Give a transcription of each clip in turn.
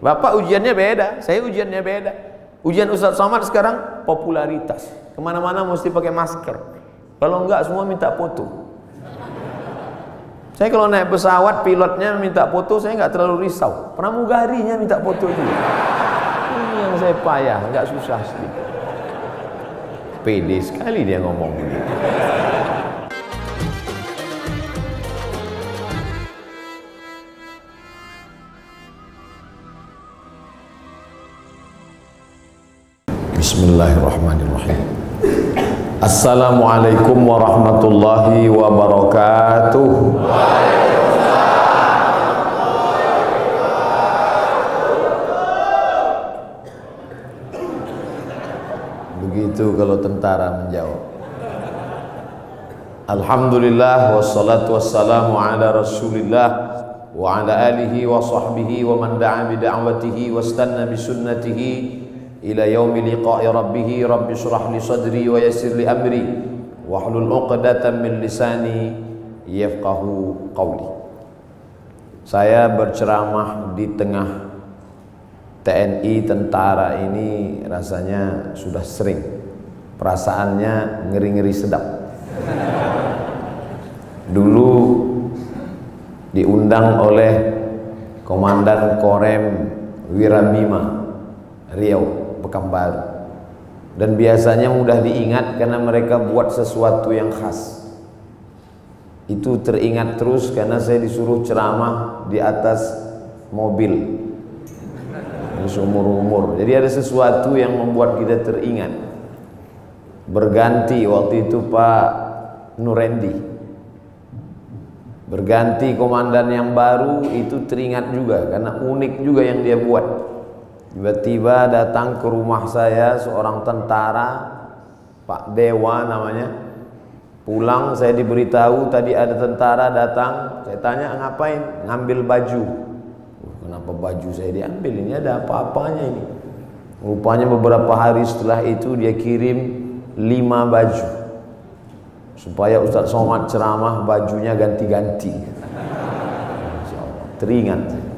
Bapak ujiannya beda, saya ujiannya beda. Ujian Ustadz Somad sekarang popularitas. Kemana-mana mesti pakai masker. Kalau enggak semua minta foto. Saya kalau naik pesawat pilotnya minta foto, saya nggak terlalu risau. Pramugarinya minta foto juga. Ini yang saya payah, nggak susah sih. Pede sekali dia ngomong begitu. Bismillahirrahmanirrahim. Assalamualaikum warahmatullahi wabarakatuh. Begitu kalau tentara menjawab. Alhamdulillah wassalatu wassalamu ala Rasulillah wa ala alihi wa sahbihi wa man da'a bi da'watihi wastanna bi sunnatihi ila yaumi liqa'i rabbih. Rabbi shrah li sadri wa yassir li amri wahlul 'uqdatam min lisani yafqahu qawli. Saya berceramah di tengah TNI, tentara ini rasanya sudah sering. Perasaannya ngeri-ngeri sedap. Dulu diundang oleh Komandan Korem Wirabima Riau Pekanbaru, dan biasanya mudah diingat karena mereka buat sesuatu yang khas. Itu teringat terus karena saya disuruh ceramah di atas mobil seumur-umur. Jadi ada sesuatu yang membuat kita teringat. Berganti waktu itu Pak Nurendi, berganti komandan yang baru, itu teringat juga karena unik juga yang dia buat. Tiba-tiba datang ke rumah saya seorang tentara, Pak Dewa namanya. Pulang saya diberitahu tadi ada tentara datang. Saya tanya ngapain? Ngambil baju. Kenapa baju saya diambil? Ini ada apa-apanya ini? Rupanya beberapa hari setelah itu dia kirim 5 baju supaya Ustadz Somad ceramah bajunya ganti-ganti. Teringat.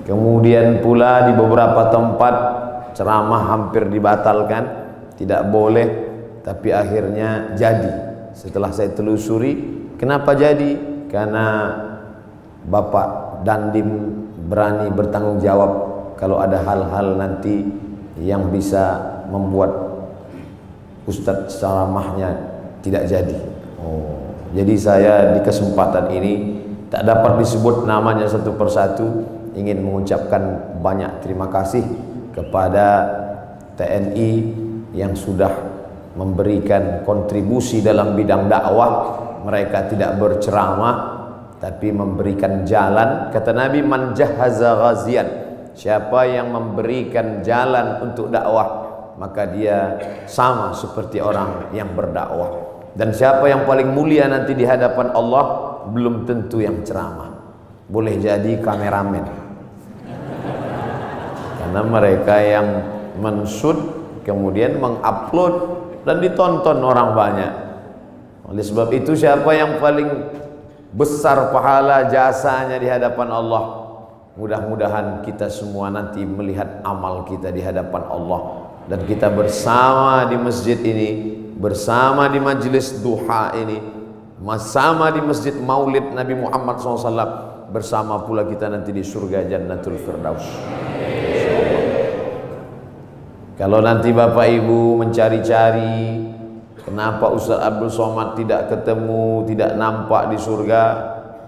Kemudian pula di beberapa tempat ceramah hampir dibatalkan, tidak boleh, tapi akhirnya jadi. Setelah saya telusuri, kenapa jadi? Karena Bapak Dandim berani bertanggung jawab kalau ada hal-hal nanti yang bisa membuat Ustadz ceramahnya tidak jadi. Jadi saya di kesempatan ini tak dapat disebut namanya satu persatu, ingin mengucapkan banyak terima kasih kepada TNI yang sudah memberikan kontribusi dalam bidang dakwah. Mereka tidak berceramah tapi memberikan jalan. Kata Nabi, man jahaza ghazian, siapa yang memberikan jalan untuk dakwah maka dia sama seperti orang yang berdakwah. Dan siapa yang paling mulia nanti di hadapan Allah belum tentu yang ceramah, boleh jadi kameramen. Karena mereka yang men-shoot kemudian mengupload dan ditonton orang banyak. Oleh sebab itu siapa yang paling besar pahala jasanya di hadapan Allah? Mudah-mudahan kita semua nanti melihat amal kita di hadapan Allah, dan kita bersama di masjid ini, bersama di majelis duha ini, bersama di masjid Maulid Nabi Muhammad SAW, bersama pula kita nanti di surga Jannatul Firdaus. Kalau nanti Bapak Ibu mencari-cari kenapa Ustadz Abdul Somad tidak ketemu, tidak nampak di surga,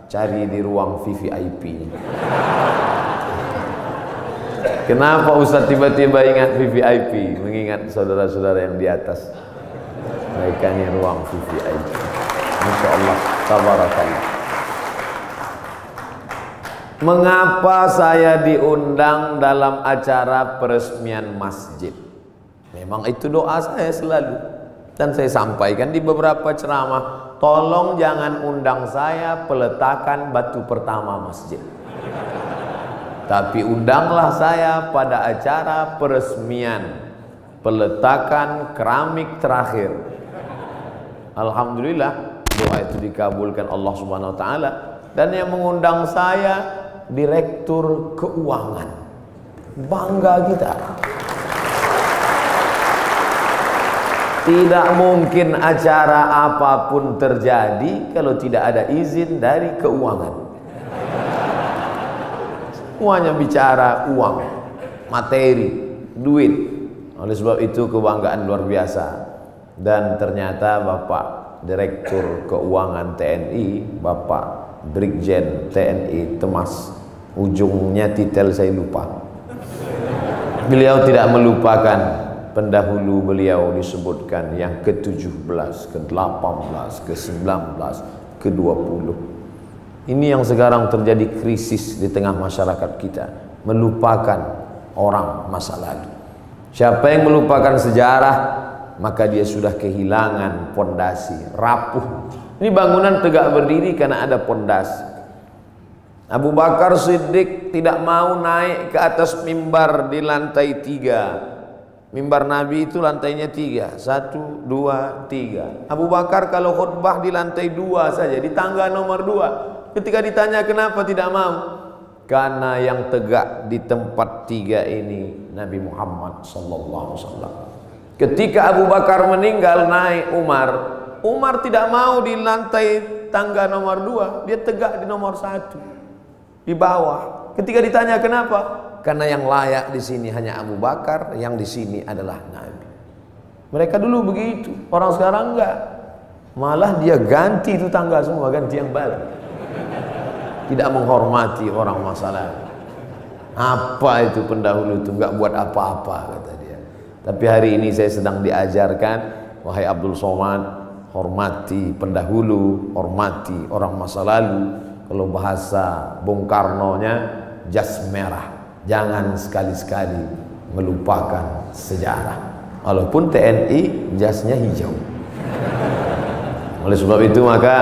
cari di ruang VVIP. Kenapa Ustadz tiba-tiba ingat VVIP? Mengingat saudara-saudara yang di atas. Mereka ini ruang VVIP. Masya Allah, tabarakallah. Mengapa saya diundang dalam acara peresmian masjid? Memang itu doa saya selalu, dan saya sampaikan di beberapa ceramah. Tolong jangan undang saya peletakan batu pertama masjid, tapi undanglah saya pada acara peresmian peletakan keramik terakhir. Alhamdulillah doa itu dikabulkan Allah Subhanahu wa taala, dan yang mengundang saya Direktur Keuangan. Bangga kita. Tidak mungkin acara apapun terjadi kalau tidak ada izin dari keuangan. Semuanya bicara uang, materi, duit. Oleh sebab itu kebanggaan luar biasa. Dan ternyata Bapak Direktur Keuangan TNI, Bapak Brigjen TNI Temas, ujungnya titel saya lupa. Beliau tidak melupakan pendahulu beliau disebutkan yang ke-17, ke-18, ke-19, ke-20. Ini yang sekarang terjadi krisis di tengah masyarakat kita, melupakan orang masa lalu. Siapa yang melupakan sejarah, maka dia sudah kehilangan pondasi, rapuh. Ini bangunan tegak berdiri karena ada pondasi. Abu Bakar Siddiq tidak mau naik ke atas mimbar di lantai 3. Mimbar Nabi itu lantainya 3, 1, 2, 3. Abu Bakar kalau khutbah di lantai 2 saja, di tangga nomor 2. Ketika ditanya kenapa tidak mau, karena yang tegak di tempat 3 ini Nabi Muhammad SAW. Ketika Abu Bakar meninggal, naik Umar tidak mau di lantai tangga nomor 2, dia tegak di nomor 1, di bawah. Ketika ditanya kenapa, karena yang layak di sini hanya Abu Bakar, yang di sini adalah Nabi. Mereka dulu begitu, orang sekarang enggak. Malah dia ganti itu tangga semua, ganti yang baru. Tidak menghormati orang masa lalu. Apa itu pendahulu itu enggak buat apa-apa, kata dia. Tapi hari ini saya sedang diajarkan, wahai Abdul Somad, hormati pendahulu, hormati orang masa lalu. Kalau bahasa Bung Karno-nya, jas merah. Jangan sekali-sekali melupakan sejarah. Walaupun TNI jasnya hijau. Oleh sebab itu maka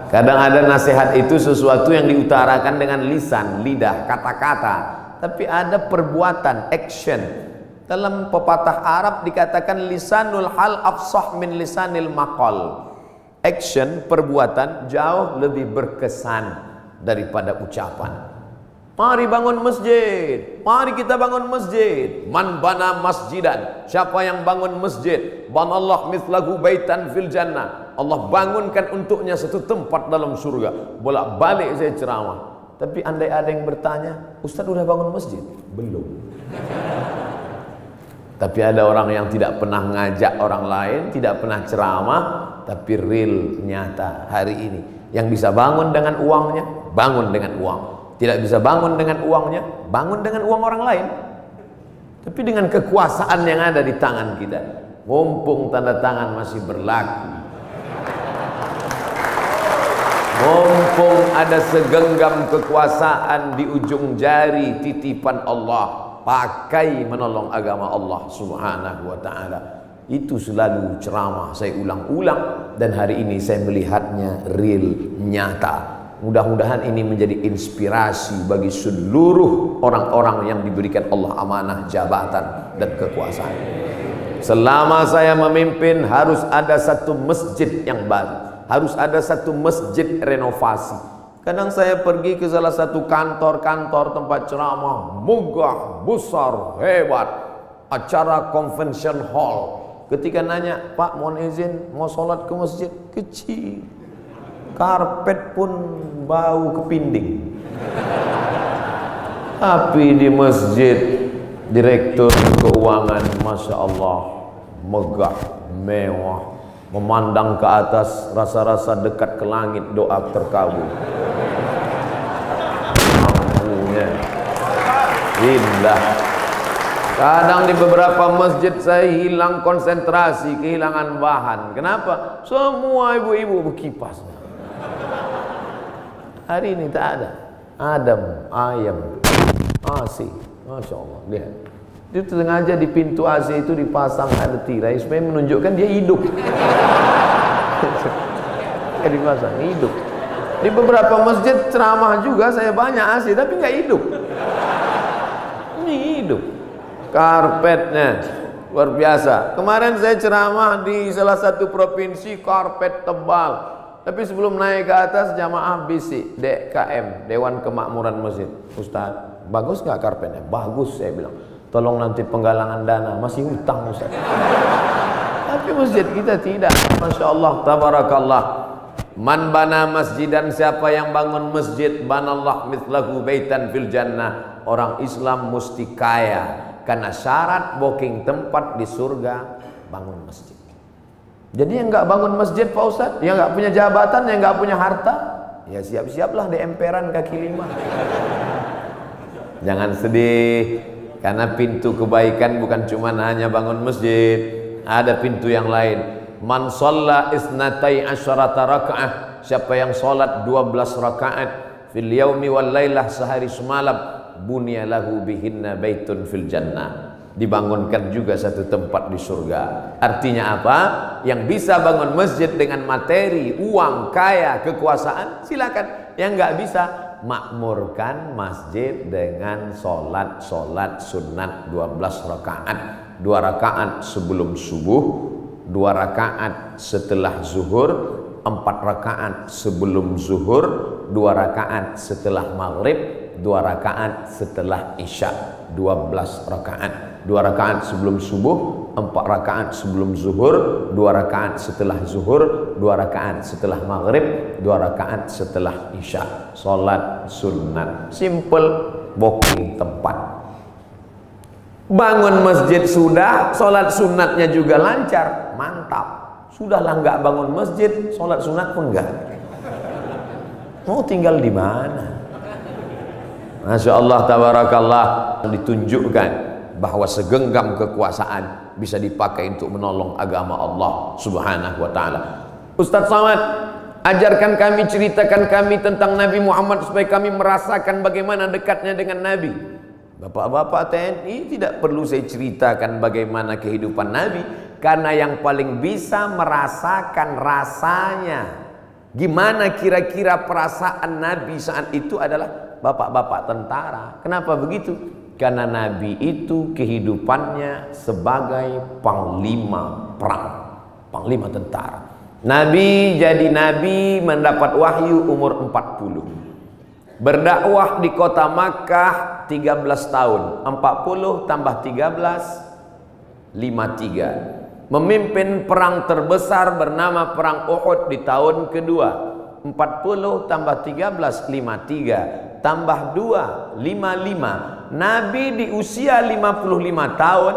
kadang ada nasihat itu sesuatu yang diutarakan dengan lisan, lidah, kata-kata, tapi ada perbuatan, action. Dalam pepatah Arab dikatakan lisanul hal afsah min lisanil maqal. Action, perbuatan jauh lebih berkesan daripada ucapan. Mari bangun masjid, mari kita bangun masjid. Man bana masjidan, siapa yang bangun masjid, banallah mithlahu baitan fil jannah, Allah bangunkan untuknya satu tempat dalam surga. Bolak-balik saya ceramah, tapi andai ada yang bertanya, Ustaz udah bangun masjid? Belum. Tapi ada orang yang tidak pernah ngajak orang lain, tidak pernah ceramah, tapi real, nyata hari ini. Yang bisa bangun dengan uangnya, bangun dengan uang. Tidak bisa bangun dengan uangnya, bangun dengan uang orang lain. Tapi dengan kekuasaan yang ada di tangan kita, mumpung tanda tangan masih berlaku, mumpung ada segenggam kekuasaan di ujung jari titipan Allah, pakai menolong agama Allah Subhanahu wa ta'ala. Itu selalu ceramah saya ulang-ulang, dan hari ini saya melihatnya real, nyata. Mudah-mudahan ini menjadi inspirasi bagi seluruh orang-orang yang diberikan Allah amanah jabatan dan kekuasaan. Selama saya memimpin harus ada satu masjid yang baru, harus ada satu masjid renovasi. Kadang saya pergi ke salah satu kantor-kantor tempat ceramah, megah, besar, hebat, acara convention hall. Ketika nanya, Pak mohon izin mau sholat ke masjid, kecil, karpet pun bau kepinding. Tapi di masjid direktur keuangan, Masya Allah, megah, mewah, memandang ke atas, rasa-rasa dekat ke langit, doa terkabul. Lampunya indah. Kadang di beberapa masjid saya hilang konsentrasi, kehilangan bahan. Kenapa? Semua ibu-ibu berkipas. Hari ini tak ada. Adam, ayam, AC. Masya Allah, lihat. Itu sengaja di pintu AC itu dipasang ada tirai supaya menunjukkan dia hidup. Dipasang, hidup. Di beberapa masjid ceramah juga saya banyak AC, tapi nggak hidup. Ini hidup. Karpetnya luar biasa. Kemarin saya ceramah di salah satu provinsi, karpet tebal. Tapi sebelum naik ke atas, jamaah bisik, DKM, Dewan Kemakmuran Masjid. Ustaz, bagus nggak karpetnya? Bagus, saya bilang. Tolong nanti penggalangan dana, masih hutang Ustaz. Tapi masjid kita tidak. Masya Allah, tabarakallah. Man bana masjidan, siapa yang bangun masjid, banallah mithlahu baitan fil jannah. Orang Islam mesti kaya, karena syarat booking tempat di surga bangun masjid. Jadi yang nggak bangun masjid Pak Ustadz, yang nggak punya jabatan, yang nggak punya harta, ya siap-siaplah di emperan kaki lima. Jangan sedih, karena pintu kebaikan bukan cuma hanya bangun masjid, ada pintu yang lain. Man shalla isnatai asyarata raka'ah, siapa yang sholat 12 rakaat fil yaumi wal lailah, sehari semalam, bunya lahu bihinna baitun fil jannah, dibangunkan juga satu tempat di surga. Artinya apa? Yang bisa bangun masjid dengan materi, uang, kaya, kekuasaan, silakan. Yang nggak bisa, makmurkan masjid dengan sholat sunat 12 rakaat. 2 rakaat sebelum subuh, 2 rakaat setelah zuhur, 4 rakaat sebelum zuhur, 2 rakaat setelah maghrib, 2 rakaat setelah isya. 12 rakaat. 2 rakaat sebelum subuh, 4 rakaat sebelum zuhur, 2 rakaat setelah zuhur, 2 rakaat setelah maghrib, 2 rakaat setelah isya. Salat sunat, simple, booking tempat. Bangun masjid sudah, salat sunatnya juga lancar, mantap. Sudahlah nggak bangun masjid, salat sunat pun enggak. Mau tinggal di mana? Masya Allah, tabarakallah. Ditunjukkan bahwa segenggam kekuasaan bisa dipakai untuk menolong agama Allah subhanahu wa ta'ala. Ustaz Somad, ajarkan kami, ceritakan kami tentang Nabi Muhammad supaya kami merasakan bagaimana dekatnya dengan Nabi. Bapak-bapak TNI, tidak perlu saya ceritakan bagaimana kehidupan Nabi, karena yang paling bisa merasakan rasanya, gimana kira-kira perasaan Nabi saat itu adalah bapak-bapak tentara. Kenapa begitu? Karena Nabi itu kehidupannya sebagai panglima perang, panglima tentara. Nabi jadi Nabi mendapat wahyu umur 40. Berdakwah di kota Makkah 13 tahun. 40 tambah 13, 53. Memimpin perang terbesar bernama Perang Uhud di tahun kedua. 40 tambah 13, 53. Tambah 2, 55. Nabi di usia 55 tahun,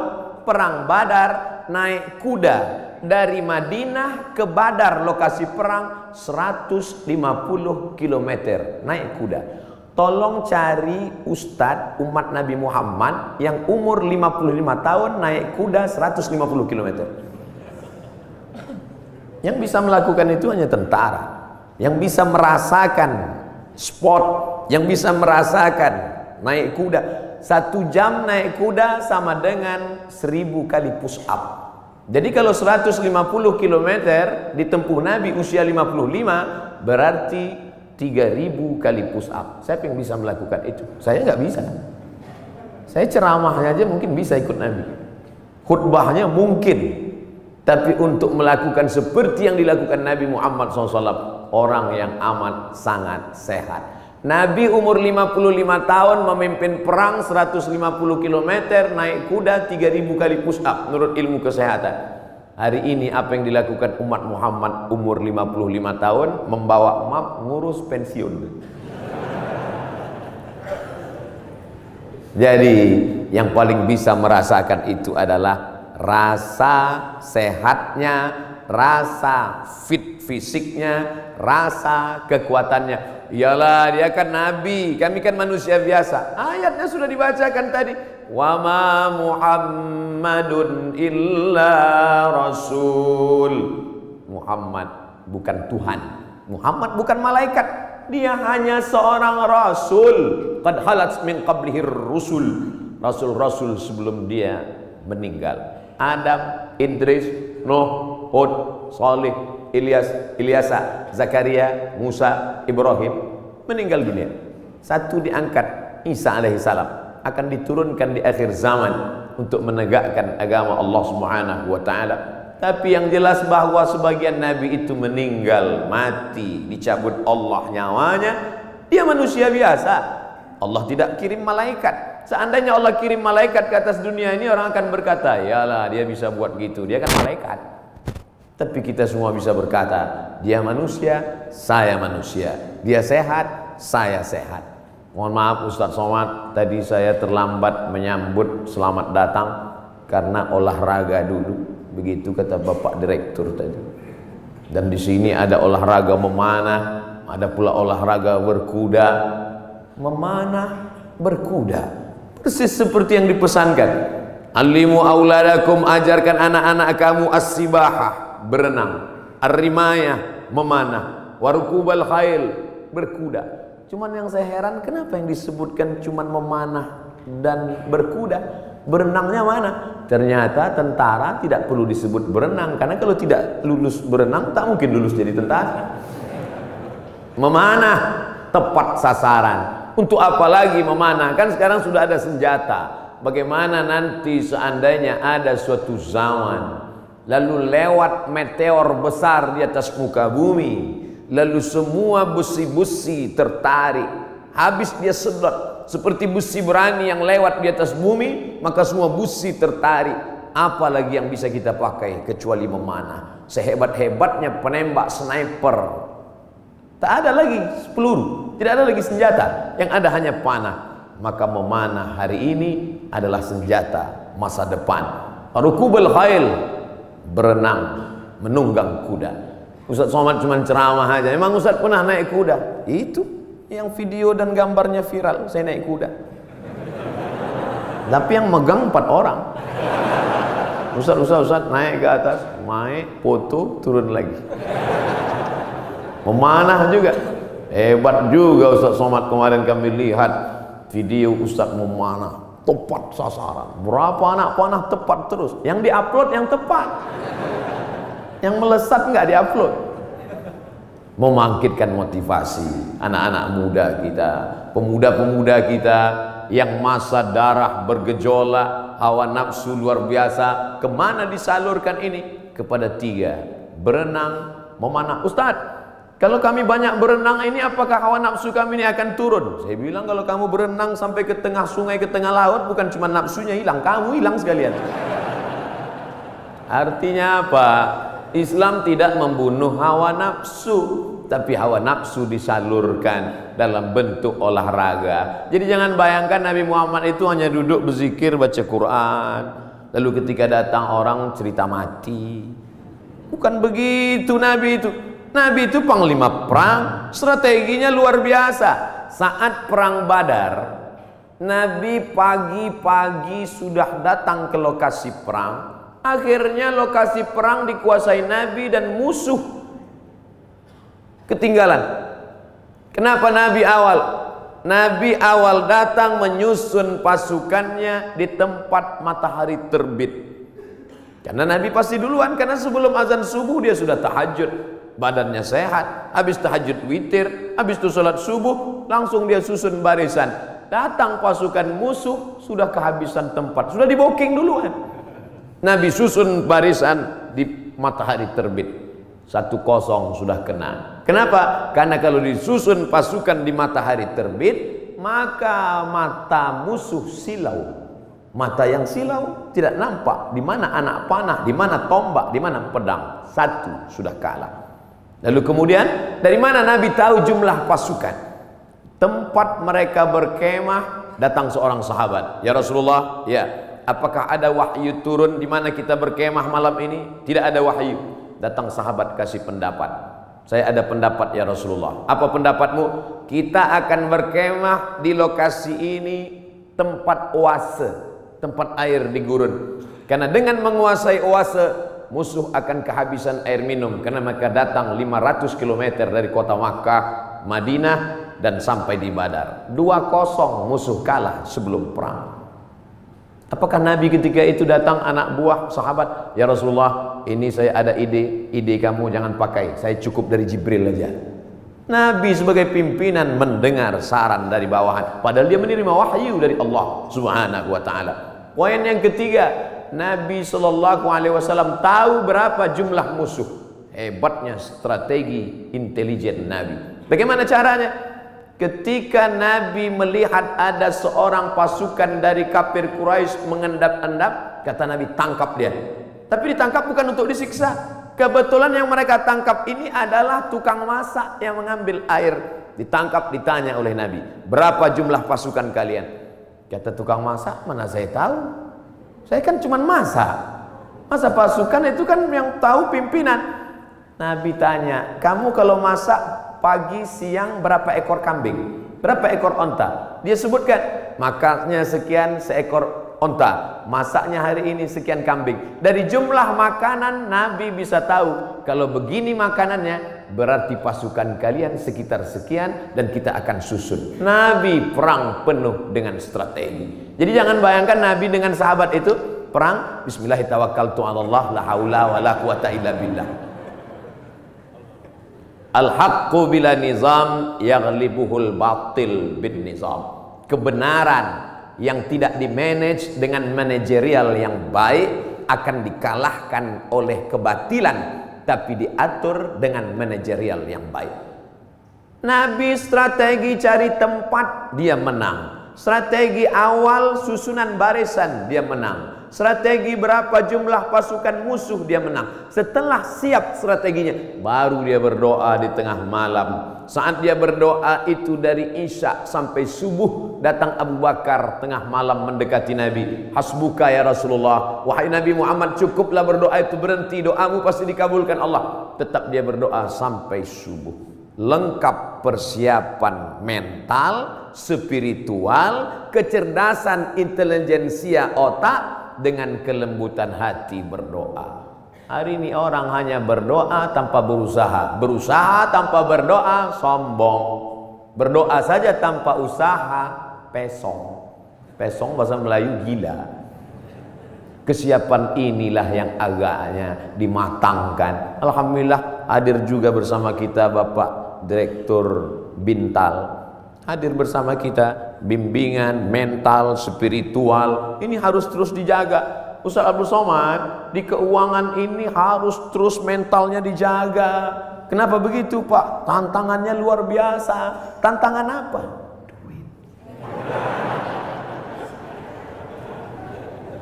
perang Badar, naik kuda dari Madinah ke Badar, lokasi perang 150 km naik kuda. Tolong cari ustadz umat Nabi Muhammad yang umur 55 tahun naik kuda 150 km. Yang bisa melakukan itu hanya tentara, yang bisa merasakan sport, yang bisa merasakan naik kuda. 1 jam naik kuda sama dengan 1000 kali push up. Jadi kalau 150 km ditempuh Nabi usia 55, berarti 3000 kali push up. Siapa yang bisa melakukan itu? Saya nggak bisa. Saya ceramahnya aja mungkin bisa ikut Nabi, khutbahnya mungkin, tapi untuk melakukan seperti yang dilakukan Nabi Muhammad SAW, orang yang amat sangat sehat. Nabi umur 55 tahun memimpin perang 150 km, naik kuda 3000 kali push up menurut ilmu kesehatan. Hari ini apa yang dilakukan umat Muhammad umur 55 tahun? Membawa map ngurus pensiun. Jadi yang paling bisa merasakan itu adalah rasa sehatnya, rasa fit fisiknya, rasa kekuatannya. Iyalah, dia kan Nabi, kami kan manusia biasa. Ayatnya sudah dibacakan tadi. Wa ma Muhammadun illa rasul. Muhammad bukan Tuhan, Muhammad bukan malaikat, dia hanya seorang rasul. Qad halat min qablihir rusul. Rasul-rasul sebelum dia meninggal. Adam, Idris, Nuh, Hud, Salih, Ilyasa, Zakaria, Musa, Ibrahim meninggal dunia. Satu diangkat, Isa alaihissalam akan diturunkan di akhir zaman untuk menegakkan agama Allah Subhanahu wa taala. Tapi yang jelas bahwa sebagian nabi itu meninggal, mati, dicabut Allah nyawanya. Dia manusia biasa. Allah tidak kirim malaikat. Seandainya Allah kirim malaikat ke atas dunia ini, orang akan berkata, yalah dia bisa buat gitu, dia kan malaikat. Tapi kita semua bisa berkata, dia manusia, saya manusia. Dia sehat, saya sehat. Mohon maaf Ustadz Somad, tadi saya terlambat menyambut selamat datang karena olahraga dulu. Begitu kata Bapak Direktur tadi. Dan di sini ada olahraga memanah, ada pula olahraga berkuda. Memanah, berkuda, persis seperti yang dipesankan. Alimu auladakum, ajarkan anak-anak kamu as-sibahah, berenang, ar-rimayah, memanah, warukubal khail, berkuda. Cuman yang saya heran, kenapa yang disebutkan cuman memanah dan berkuda? Berenangnya mana? Ternyata tentara tidak perlu disebut berenang, karena kalau tidak lulus berenang tak mungkin lulus jadi tentara. Memanah tepat sasaran. Untuk apa lagi memanah? Kan sekarang sudah ada senjata. Bagaimana nanti seandainya ada suatu zaman lalu lewat meteor besar di atas muka bumi, lalu semua busi-busi tertarik, habis dia sedot seperti busi berani yang lewat di atas bumi, maka semua busi tertarik. Apalagi yang bisa kita pakai kecuali memanah? Sehebat-hebatnya penembak sniper, tak ada lagi peluru, tidak ada lagi senjata, yang ada hanya panah. Maka memanah hari ini adalah senjata masa depan. Rukubul khail, berenang, menunggang kuda. Ustadz Somad cuma ceramah aja. Emang Ustadz pernah naik kuda? Itu yang video dan gambarnya viral, saya naik kuda. Tapi yang megang 4 orang. Ustadz naik ke atas, naik, foto, turun lagi. Memanah juga. Hebat juga Ustadz Somad. Kemarin kami lihat video Ustadz memanah, tepat sasaran. Berapa anak panah tepat terus. Yang diupload yang tepat, yang melesat nggak diupload. Membangkitkan motivasi anak-anak muda kita, pemuda-pemuda kita yang masa darah bergejolak, hawa nafsu luar biasa. Kemana disalurkan ini? Kepada 3, berenang, memanah. Ustadz, kalau kami banyak berenang ini, apakah hawa nafsu kami ini akan turun? Saya bilang, kalau kamu berenang sampai ke tengah sungai, ke tengah laut, bukan cuma nafsunya hilang, kamu hilang sekalian. Artinya apa? Islam tidak membunuh hawa nafsu, tapi hawa nafsu disalurkan dalam bentuk olahraga. Jadi jangan bayangkan Nabi Muhammad itu hanya duduk berzikir, baca Quran, lalu ketika datang orang cerita mati. Bukan begitu Nabi itu. Nabi itu panglima perang, strateginya luar biasa. Saat perang Badar, Nabi pagi-pagi sudah datang ke lokasi perang. Akhirnya lokasi perang dikuasai Nabi dan musuh ketinggalan. Kenapa Nabi awal? Nabi awal datang menyusun pasukannya di tempat matahari terbit. Karena Nabi pasti duluan, karena sebelum azan subuh dia sudah tahajud, badannya sehat, habis tahajud witir, habis itu sholat subuh, langsung dia susun barisan. Datang pasukan musuh, sudah kehabisan tempat, sudah di booking duluan. Nabi susun barisan di matahari terbit. 1-0 sudah kena. Kenapa? Karena kalau disusun pasukan di matahari terbit, maka mata musuh silau. Mata yang silau tidak nampak di mana anak panah, di mana tombak, di mana pedang. 1 sudah kalah. Lalu kemudian dari mana Nabi tahu jumlah pasukan? Tempat mereka berkemah, datang seorang sahabat. Ya Rasulullah, ya. Apakah ada wahyu turun di mana kita berkemah malam ini? Tidak ada wahyu. Datang sahabat kasih pendapat. Saya ada pendapat ya Rasulullah. Apa pendapatmu? Kita akan berkemah di lokasi ini, tempat oase, tempat air di gurun. Karena dengan menguasai oase, musuh akan kehabisan air minum. Karena mereka datang 500 km dari kota Makkah, Madinah, dan sampai di Badar. 2-0 musuh kalah sebelum perang. Apakah Nabi ketika itu datang anak buah sahabat, ya Rasulullah, ini saya ada ide kamu jangan pakai, saya cukup dari Jibril aja. Nabi sebagai pimpinan mendengar saran dari bawahan, padahal dia menerima wahyu dari Allah Subhanahu wa taala. Poin yang ketiga, Nabi SAW tahu berapa jumlah musuh. Hebatnya strategi intelijen Nabi. Bagaimana caranya? Ketika Nabi melihat ada seorang pasukan dari kafir Quraisy mengendap-endap, kata Nabi, tangkap dia. Tapi ditangkap bukan untuk disiksa. Kebetulan yang mereka tangkap ini adalah tukang masak yang mengambil air. Ditangkap, ditanya oleh Nabi, berapa jumlah pasukan kalian? Kata tukang masak, mana saya tahu, saya kan cuma masak. Masa pasukan itu kan yang tahu pimpinan. Nabi tanya, kamu kalau masak pagi siang berapa ekor kambing, berapa ekor onta? Dia sebutkan, makannya sekian seekor onta, masaknya hari ini sekian kambing. Dari jumlah makanan Nabi bisa tahu, kalau begini makanannya berarti pasukan kalian sekitar sekian dan kita akan susun. Nabi perang penuh dengan strategi. Jadi jangan bayangkan Nabi dengan sahabat itu perang bismillahirrahmanirrahim, la haula wala quwata illa billah. Al-haqqu bila nizam yaghlibuhul batil bin nizam. Kebenaran yang tidak dimanage dengan manajerial yang baik akan dikalahkan oleh kebatilan, tapi diatur dengan manajerial yang baik. Nabi strategi cari tempat, dia menang. Strategi awal susunan barisan, dia menang. Strategi berapa jumlah pasukan musuh, dia menang. Setelah siap strateginya, baru dia berdoa di tengah malam. Saat dia berdoa itu dari Isya sampai subuh, datang Abu Bakar tengah malam mendekati Nabi. Hasbuka ya Rasulullah, wahai Nabi Muhammad, cukuplah berdoa itu, berhenti, doamu pasti dikabulkan Allah. Tetap dia berdoa sampai subuh. Lengkap persiapan mental, spiritual, kecerdasan intelijensia otak, dengan kelembutan hati berdoa. Hari ini orang hanya berdoa tanpa berusaha, berusaha tanpa berdoa sombong, berdoa saja tanpa usaha pesong. Pesong bahasa Melayu gila. Kesiapan inilah yang agaknya dimatangkan. Alhamdulillah hadir juga bersama kita Bapak Direktur Bintal, hadir bersama kita. Bimbingan mental, spiritual ini harus terus dijaga. Ustaz Abdul Somad, di keuangan ini harus terus mentalnya dijaga. Kenapa begitu Pak? Tantangannya luar biasa. Tantangan apa? Duit.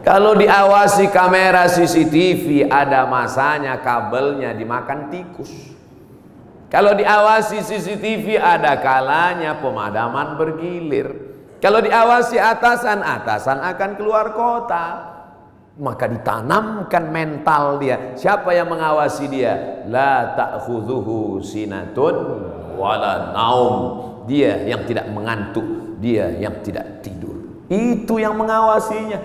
Kalau diawasi kamera CCTV, ada masanya kabelnya dimakan tikus. Kalau diawasi CCTV, ada kalanya pemadaman bergilir. Kalau diawasi atasan, atasan akan keluar kota. Maka ditanamkan mental dia. Siapa yang mengawasi dia? La ta'khudhuhu sinatun wala naum. Dia yang tidak mengantuk, dia yang tidak tidur. Itu yang mengawasinya.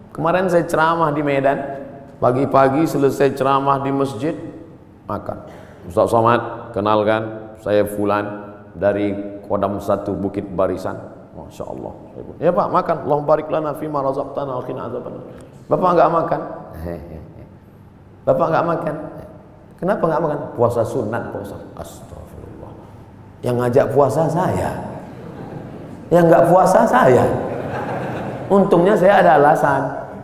Kemarin saya ceramah di Medan. Pagi-pagi selesai ceramah di masjid, makan. Ustaz Somad, kenalkan, saya Fulan dari Kodam 1 Bukit Barisan. Masya Allah. Ya Pak, makan. Allahumma barik lana fima razaqtana wa qina azabannar. Bapak enggak makan? Bapak enggak makan? Kenapa enggak makan? Puasa sunat, puasa. Astagfirullah. Yang ngajak puasa saya, yang enggak puasa saya. Untungnya saya ada alasan.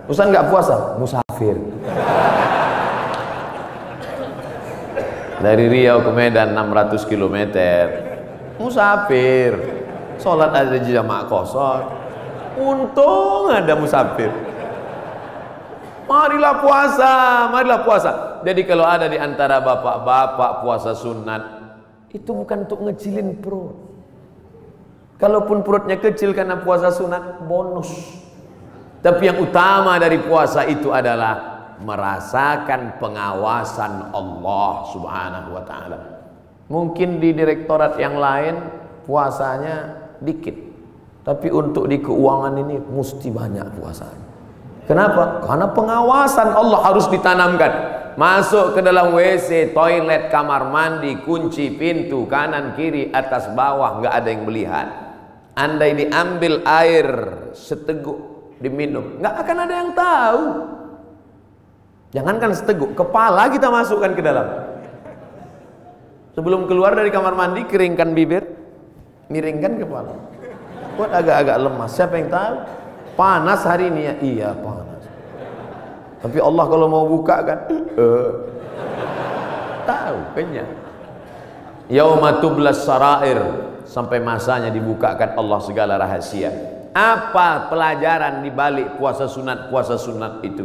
Ustaz enggak puasa, musafir. Dari Riau ke Medan 600 km. Musafir. Sholat ada di jamaah kosor. Untung ada musafir. Marilah puasa, marilah puasa. Jadi kalau ada di antara bapak-bapak puasa sunat, itu bukan untuk ngecilin perut. Kalaupun perutnya kecil karena puasa sunat, bonus. Tapi yang utama dari puasa itu adalah merasakan pengawasan Allah Subhanahu wa ta'ala. Mungkin di direktorat yang lain puasanya dikit, tapi untuk di keuangan ini mesti banyak puasanya. Kenapa? Karena pengawasan Allah harus ditanamkan. Masuk ke dalam WC, toilet, kamar mandi, kunci pintu kanan kiri atas bawah, nggak ada yang melihat. Andai diambil air seteguk diminum, nggak akan ada yang tahu. Jangankan seteguk, kepala kita masukkan ke dalam. Sebelum keluar dari kamar mandi, keringkan bibir, miringkan kepala. Buat agak-agak lemas. Siapa yang tahu? Panas hari ini ya? Iya panas. Tapi Allah kalau mau buka kan, tahu kenyang. Yauma tublas sarair. sampai masanya dibukakan Allah segala rahasia. Apa pelajaran di balik puasa sunat itu?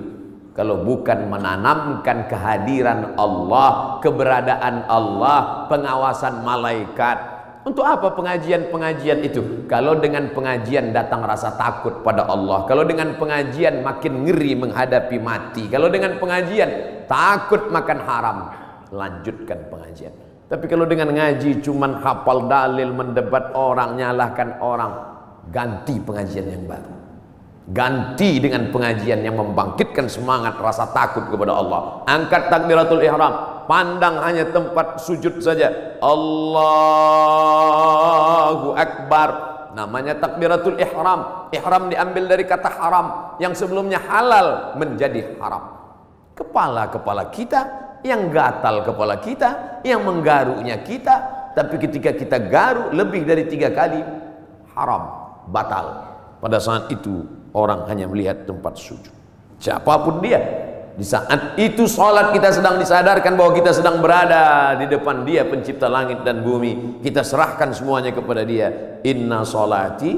Kalau bukan menanamkan kehadiran Allah, keberadaan Allah, pengawasan malaikat. Untuk apa pengajian-pengajian itu? Kalau dengan pengajian datang rasa takut pada Allah, kalau dengan pengajian makin ngeri menghadapi mati, kalau dengan pengajian takut makan haram, lanjutkan pengajian. Tapi kalau dengan ngaji cuman hafal dalil, mendebat orang, nyalahkan orang, ganti pengajian yang baru. Ganti dengan pengajian yang membangkitkan semangat rasa takut kepada Allah. Angkat takbiratul ihram, pandang hanya tempat sujud saja. Allahu Akbar. Namanya takbiratul ihram. Ihram diambil dari kata haram, yang sebelumnya halal menjadi haram. Kepala-kepala kita, yang gatal kepala kita, yang menggaruknya kita. Tapi ketika kita garuk lebih dari 3 kali, haram, batal. Pada saat itu orang hanya melihat tempat sujud. Siapapun dia, di saat itu sholat kita sedang disadarkan bahwa kita sedang berada di depan Dia pencipta langit dan bumi. Kita serahkan semuanya kepada Dia. Inna sholati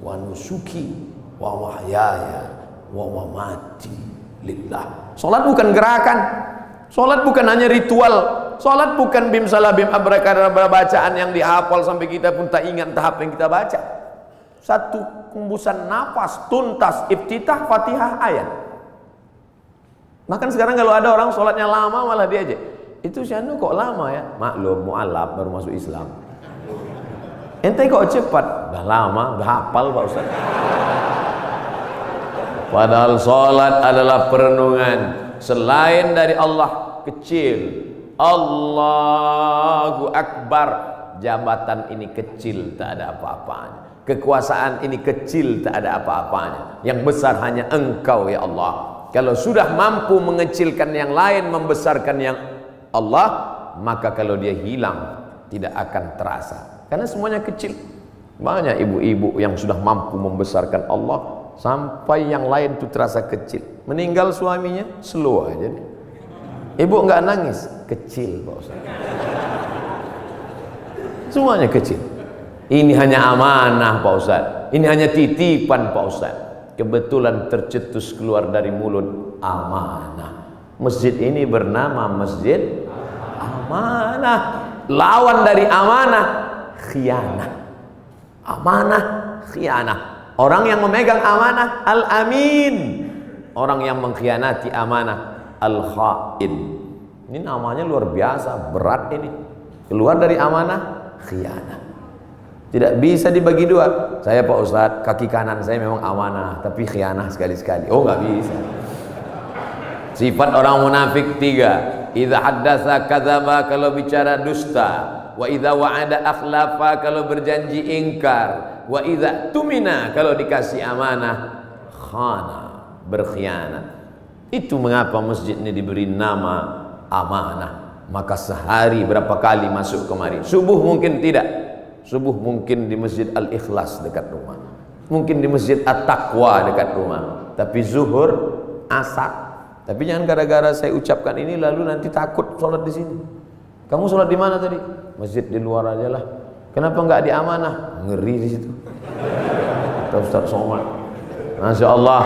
wa nusuki wa mahyaya wa mamati lillah. Sholat bukan gerakan, sholat bukan hanya ritual, sholat bukan bim salabim abrakadabra bacaan yang dihafal sampai kita pun tak ingat tahap yang kita baca. Satu hembusan nafas tuntas, iftitah, fatihah, ayat. Bahkan sekarang kalau ada orang sholatnya lama malah diajak, itu si anu kok lama ya? Maklum mu'alaf baru masuk Islam. Ente kok cepat? Udah lama, udah hafal Pak Ustaz. Padahal sholat adalah perenungan. Selain dari Allah kecil, Allahu Akbar. Jabatan ini kecil, tak ada apa-apanya. Kekuasaan ini kecil, tak ada apa-apanya. Yang besar hanya Engkau ya Allah. Kalau sudah mampu mengecilkan yang lain, membesarkan yang Allah, maka kalau dia hilang tidak akan terasa. Karena semuanya kecil. Banyak ibu-ibu yang sudah mampu membesarkan Allah sampai yang lain itu terasa kecil. Meninggal suaminya, slow aja. Ibu enggak nangis, kecil Pak Ustaz. Semuanya kecil. Ini hanya amanah Pak Ustaz. Ini hanya titipan Pak Ustaz. Kebetulan tercetus keluar dari mulut amanah. Masjid ini bernama Masjid Amanah. Lawan dari amanah, khianah. Amanah, khianah. Orang yang memegang amanah, al-amin. Orang yang mengkhianati amanah, al-khain. Ini namanya luar biasa, berat ini. Keluar dari amanah, khianah. Tidak bisa dibagi dua. Saya Pak Ustadz, kaki kanan saya memang amanah, tapi khianah sekali-sekali. Oh nggak bisa. Sifat orang munafik 3. Idza haddatsa kadzaba, kalau bicara dusta. Wa idza wa'ada akhlafa, kalau berjanji ingkar. Wa idza tumina, kalau dikasih amanah khana, berkhianat. Itu mengapa masjid ini diberi nama amanah. Maka sehari berapa kali masuk kemari? Subuh mungkin tidak. Subuh mungkin di Masjid Al-Ikhlas dekat rumah, mungkin di Masjid At-Taqwa dekat rumah. Tapi zuhur, asar. Tapi jangan gara-gara saya ucapkan ini lalu nanti takut sholat di sini. Kamu sholat di mana tadi? Masjid di luar aja lah. Kenapa nggak di amanah? Ngeri di situ. Kata Ustaz Somad. Masya Allah.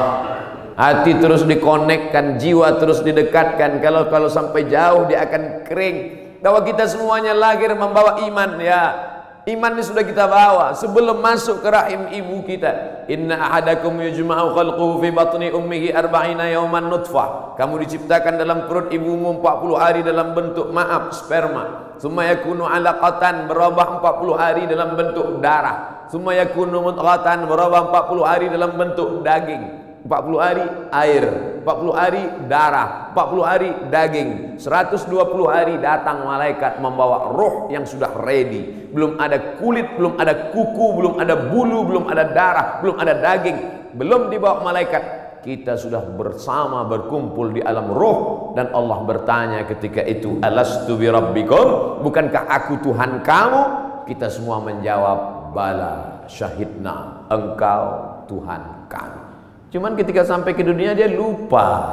Hati terus dikonekkan, jiwa terus didekatkan. Kalau sampai jauh dia akan kering. Bahwa kita semuanya lahir membawa iman ya. Iman ini sudah kita bawa sebelum masuk ke rahim ibu kita. Inna ahadakum yujma'u khalquhu fi batni ummihi 40 yawman nutfah. Kamu diciptakan dalam perut ibumu 40 hari dalam bentuk sperma. Summa yakunu 'alaqatan, berubah 40 hari dalam bentuk darah. Summa yakunu mudghatan, berubah 40 hari dalam bentuk daging. 40 hari air, 40 hari darah, 40 hari daging, 120 hari datang malaikat membawa roh yang sudah ready. Belum ada kulit, belum ada kuku, belum ada bulu, belum ada darah, belum ada daging, belum dibawa malaikat. Kita sudah bersama berkumpul di alam roh. Dan Allah bertanya ketika itu, alastu bi rabbikum, bukankah aku Tuhan kamu? Kita semua menjawab, bala syahidna, engkau Tuhan kami. Cuman ketika sampai ke dunia dia lupa.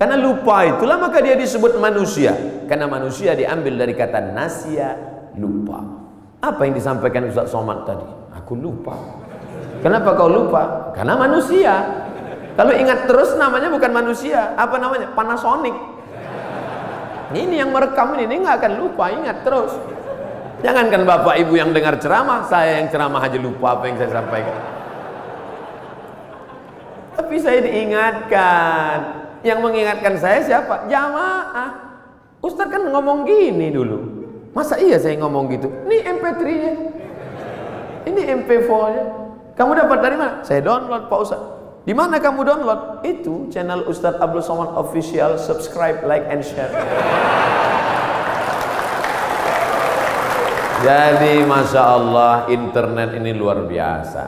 Karena lupa itulah maka dia disebut manusia. Karena manusia diambil dari kata nasya, lupa. Apa yang disampaikan Ustaz Somad tadi? Aku lupa. Kenapa kau lupa? Karena manusia. Kalau ingat terus namanya bukan manusia. Apa namanya? Panasonic. Ini yang merekam ini nggak akan lupa, ingat terus. Jangankan bapak ibu yang dengar ceramah, saya yang ceramah aja lupa apa yang saya sampaikan. Tapi saya diingatkan. Yang mengingatkan saya siapa? Jamaah. Ustaz kan ngomong gini dulu. Masa iya saya ngomong gitu? Ini MP3-nya. Ini MP4-nya. Kamu dapat dari mana? Saya download Pak Ustaz. Di mana kamu download? Itu channel Ustaz Abdul Somad Official. Subscribe, like, and share. Jadi Masya Allah, internet ini luar biasa.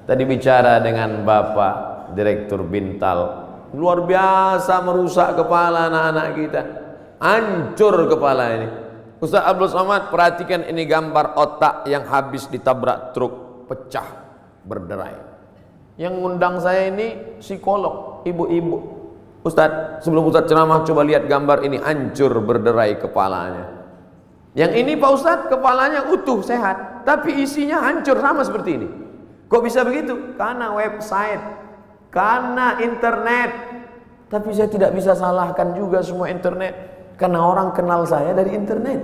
Tadi bicara dengan Bapak Direktur Bintal, luar biasa merusak kepala anak-anak kita. Hancur kepala ini. Ustaz Abdul Somad, perhatikan ini gambar otak yang habis ditabrak truk, pecah, berderai. Yang ngundang saya ini psikolog, ibu-ibu. Ustaz, sebelum Ustaz ceramah coba lihat gambar ini, hancur berderai kepalanya. Yang ini Pak Ustaz, kepalanya utuh, sehat, tapi isinya hancur sama seperti ini. Kok bisa begitu? Karena website, karena internet. Tapi saya tidak bisa salahkan juga semua internet, karena orang kenal saya dari internet.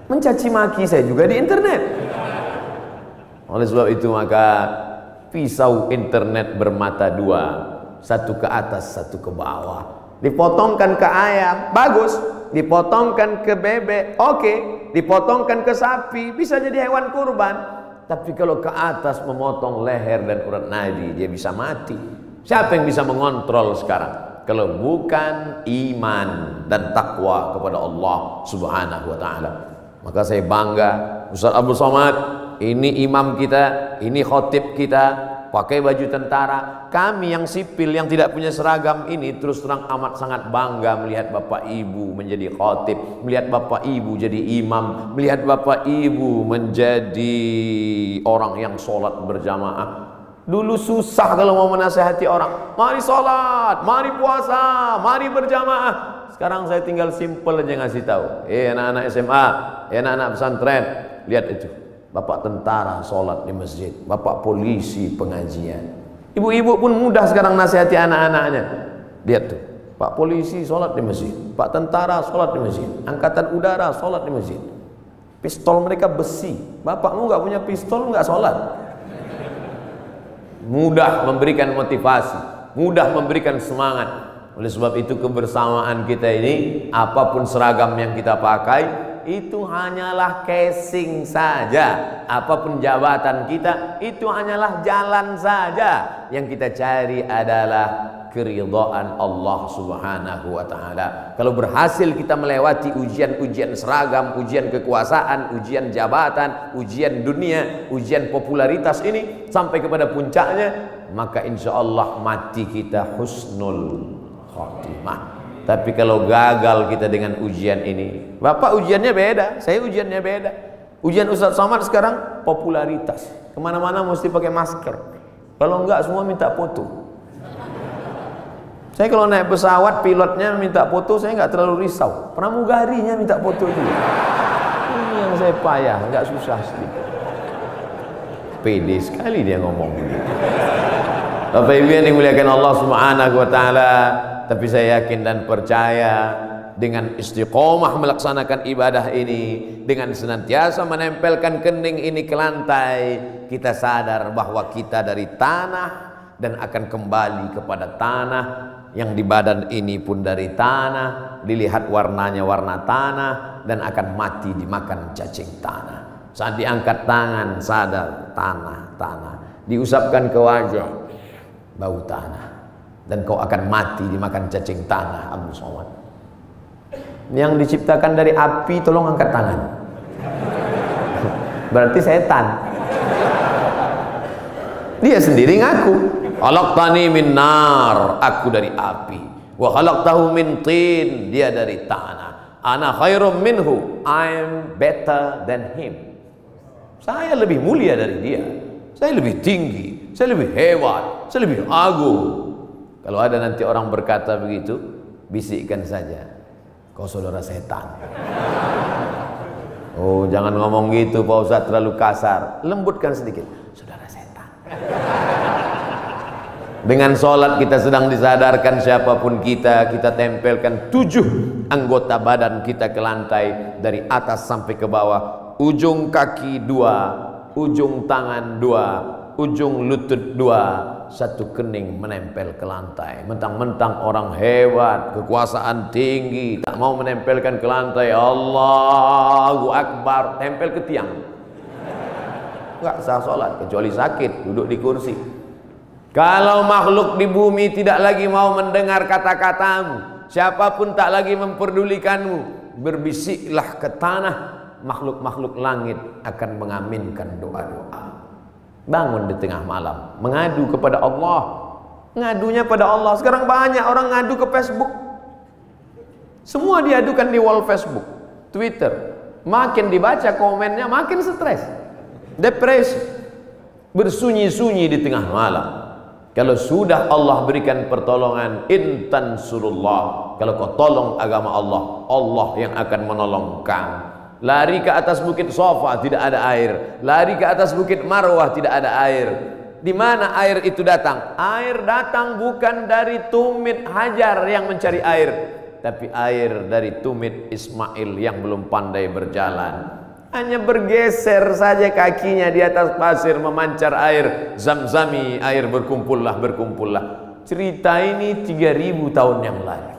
Mencaci maki saya juga di internet. Oleh sebab itu maka pisau internet bermata dua, satu ke atas, satu ke bawah. Dipotongkan ke ayam, bagus. Dipotongkan ke bebek, oke. Dipotongkan ke sapi, bisa jadi hewan kurban. Tapi kalau ke atas memotong leher dan urat nadi, dia bisa mati. Siapa yang bisa mengontrol sekarang? Kalau bukan iman dan takwa kepada Allah Subhanahu wa ta'ala. Maka saya bangga, Ustaz Abdul Somad, ini imam kita, ini khotib kita, pakai baju tentara. Kami yang sipil yang tidak punya seragam ini terus terang amat sangat bangga melihat bapak ibu menjadi khotib, melihat bapak ibu jadi imam, melihat bapak ibu menjadi orang yang sholat berjamaah. Dulu susah kalau mau menasihati orang, mari sholat, mari puasa, mari berjamaah. Sekarang saya tinggal simpel aja ngasih tahu, anak-anak SMA, anak-anak pesantren, lihat itu, bapak tentara sholat di masjid, bapak polisi pengajian. Ibu-ibu pun mudah sekarang nasihati anak-anaknya. Lihat tuh, pak polisi sholat di masjid, pak tentara sholat di masjid, angkatan udara sholat di masjid. Pistol mereka besi, bapakmu nggak punya pistol nggak sholat. Mudah memberikan motivasi, mudah memberikan semangat. Oleh sebab itu kebersamaan kita ini, apapun seragam yang kita pakai, itu hanyalah casing saja. Apapun jabatan kita, itu hanyalah jalan saja. Yang kita cari adalah keridhaan Allah Subhanahu wa ta'ala. Kalau berhasil kita melewati ujian-ujian seragam, ujian kekuasaan, ujian jabatan, ujian dunia, ujian popularitas ini sampai kepada puncaknya, maka insya Allah mati kita husnul khotimah. Tapi kalau gagal kita dengan ujian ini, bapak ujiannya beda, saya ujiannya beda. Ujian Ustaz Somad sekarang popularitas, kemana-mana mesti pakai masker. Kalau enggak semua minta foto. Saya kalau naik pesawat pilotnya minta foto, saya nggak terlalu risau. Pramugarinya minta foto juga. Ini yang saya payah, nggak susah sedikit. Pede sekali dia ngomong begitu. Bapak Ibu yang dimuliakan Allah Subhanahu wa ta'ala, tapi saya yakin dan percaya dengan istiqomah melaksanakan ibadah ini, dengan senantiasa menempelkan kening ini ke lantai, kita sadar bahwa kita dari tanah dan akan kembali kepada tanah. Yang di badan ini pun dari tanah, dilihat warnanya warna tanah, dan akan mati dimakan cacing tanah. Saat diangkat tangan sadar tanah, diusapkan ke wajah bau tanah, dan kau akan mati dimakan cacing tanah. Abdul Somad yang diciptakan dari api, tolong angkat tangan. Berarti setan. Dia sendiri ngaku, khalaqtani min nar, aku dari api, wa khalaqtahu min tin, dia dari tanah, ana khairum minhu, I'm better than him. Saya lebih mulia dari dia, saya lebih tinggi, saya lebih hebat, saya lebih agung. Kalau ada nanti orang berkata begitu, bisikkan saja, kau saudara setan. Oh, jangan ngomong gitu Pak Ustadz, terlalu kasar. Lembutkan sedikit. Saudara setan. Dengan sholat kita sedang disadarkan siapapun kita tempelkan 7 anggota badan kita ke lantai dari atas sampai ke bawah. Ujung kaki 2, ujung tangan 2, ujung lutut 2, 1 kening menempel ke lantai. Mentang-mentang orang hebat, kekuasaan tinggi, tak mau menempelkan ke lantai. Allahu Akbar, tempel ke tiang. Enggak sah sholat kecuali sakit, duduk di kursi. Kalau makhluk di bumi tidak lagi mau mendengar kata-katamu, siapapun tak lagi memperdulikanmu, berbisiklah ke tanah, makhluk-makhluk langit akan mengaminkan doa-doa. Bangun di tengah malam, mengadu kepada Allah. Ngadunya pada Allah. Sekarang banyak orang ngadu ke Facebook. Semua diadukan di wall Facebook, Twitter. Makin dibaca komennya, makin stres, depresi, bersunyi-sunyi di tengah malam. Kalau sudah Allah berikan pertolongan, intan surullah, kalau kau tolong agama Allah, Allah yang akan menolong kamu. Lari ke atas bukit Safa tidak ada air, lari ke atas bukit Marwah tidak ada air. Di mana air itu datang? Air datang bukan dari tumit Hajar yang mencari air, tapi air dari tumit Ismail yang belum pandai berjalan. Hanya bergeser saja kakinya di atas pasir, memancar air Zamzami, air berkumpullah. Cerita ini 3000 tahun yang lalu.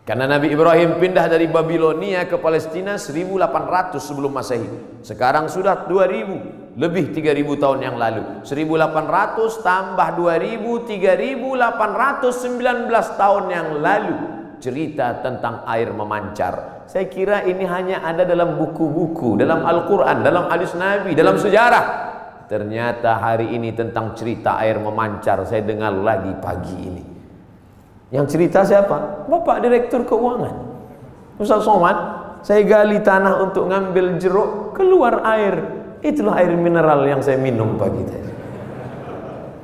Karena Nabi Ibrahim pindah dari Babilonia ke Palestina 1800 sebelum Masehi. Sekarang sudah 2000, lebih 3000 tahun yang lalu. 1800 tambah 2000, 3819 tahun yang lalu. Cerita tentang air memancar. Saya kira ini hanya ada dalam buku-buku, dalam Al-Quran, dalam hadis Nabi, dalam sejarah. Ternyata hari ini tentang cerita air memancar saya dengar lagi pagi ini. Yang cerita siapa? Bapak Direktur Keuangan, Ustaz Somad. Saya gali tanah untuk ngambil jeruk, keluar air. Itulah air mineral yang saya minum pagi tadi.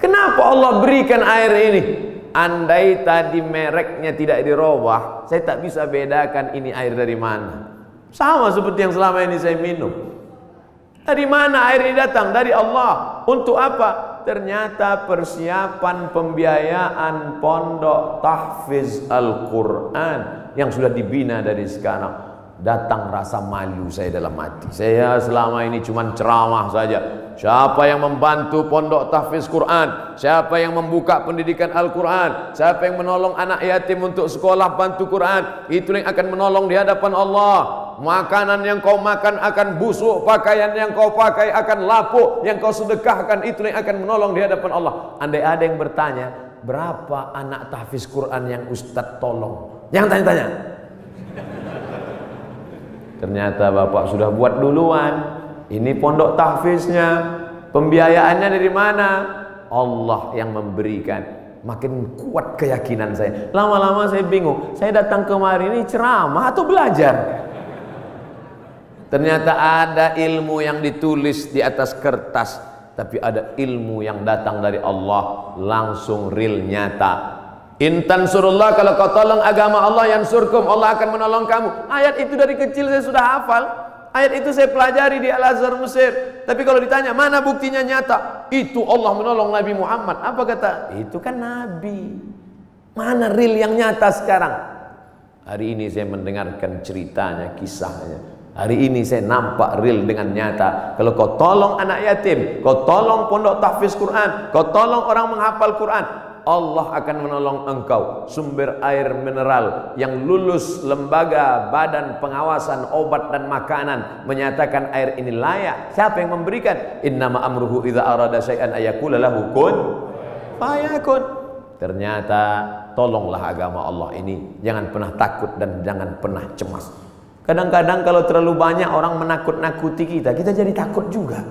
Kenapa Allah berikan air ini? Andai tadi mereknya tidak dirubah, saya tak bisa bedakan ini air dari mana. Sama seperti yang selama ini saya minum. Dari mana air ini datang? Dari Allah. Untuk apa? Ternyata persiapan pembiayaan pondok tahfiz Al-Quran yang sudah dibina dari sekarang. Datang rasa malu saya dalam hati. Saya selama ini cuma ceramah saja. Siapa yang membantu pondok tahfiz Quran? Siapa yang membuka pendidikan Al-Quran? Siapa yang menolong anak yatim untuk sekolah bantu Quran? Itu yang akan menolong di hadapan Allah. Makanan yang kau makan akan busuk, pakaian yang kau pakai akan lapuk, yang kau sedekahkan itu yang akan menolong di hadapan Allah. Andai ada yang bertanya, berapa anak tahfiz Quran yang Ustadz tolong? Jangan tanya-tanya. Ternyata Bapak sudah buat duluan. Ini pondok tahfiznya, pembiayaannya dari mana? Allah yang memberikan. Makin kuat keyakinan saya. Lama-lama saya bingung. Saya datang kemari ini ceramah atau belajar? Ternyata ada ilmu yang ditulis di atas kertas, tapi ada ilmu yang datang dari Allah langsung real nyata. Intan surullah, kalau kau tolong agama Allah yansurkum, Allah akan menolong kamu. Ayat itu dari kecil saya sudah hafal. Ayat itu saya pelajari di Al-Azhar Mesir. Tapi kalau ditanya mana buktinya nyata, itu Allah menolong Nabi Muhammad. Apa kata? Itu kan Nabi. Mana real yang nyata sekarang? Hari ini saya mendengarkan ceritanya, kisahnya. Hari ini saya nampak real dengan nyata. Kalau kau tolong anak yatim, kau tolong pondok tahfiz Quran, kau tolong orang menghafal Quran, Allah akan menolong engkau. Sumber air mineral yang lulus lembaga badan pengawasan obat dan makanan menyatakan air ini layak. Siapa yang memberikan? Innama amruhu idza arada syai'an ayaqula lahu kun fayakun. Ternyata tolonglah agama Allah ini. Jangan pernah takut dan jangan pernah cemas. Kadang-kadang kalau terlalu banyak orang menakut-nakuti kita, kita jadi takut juga.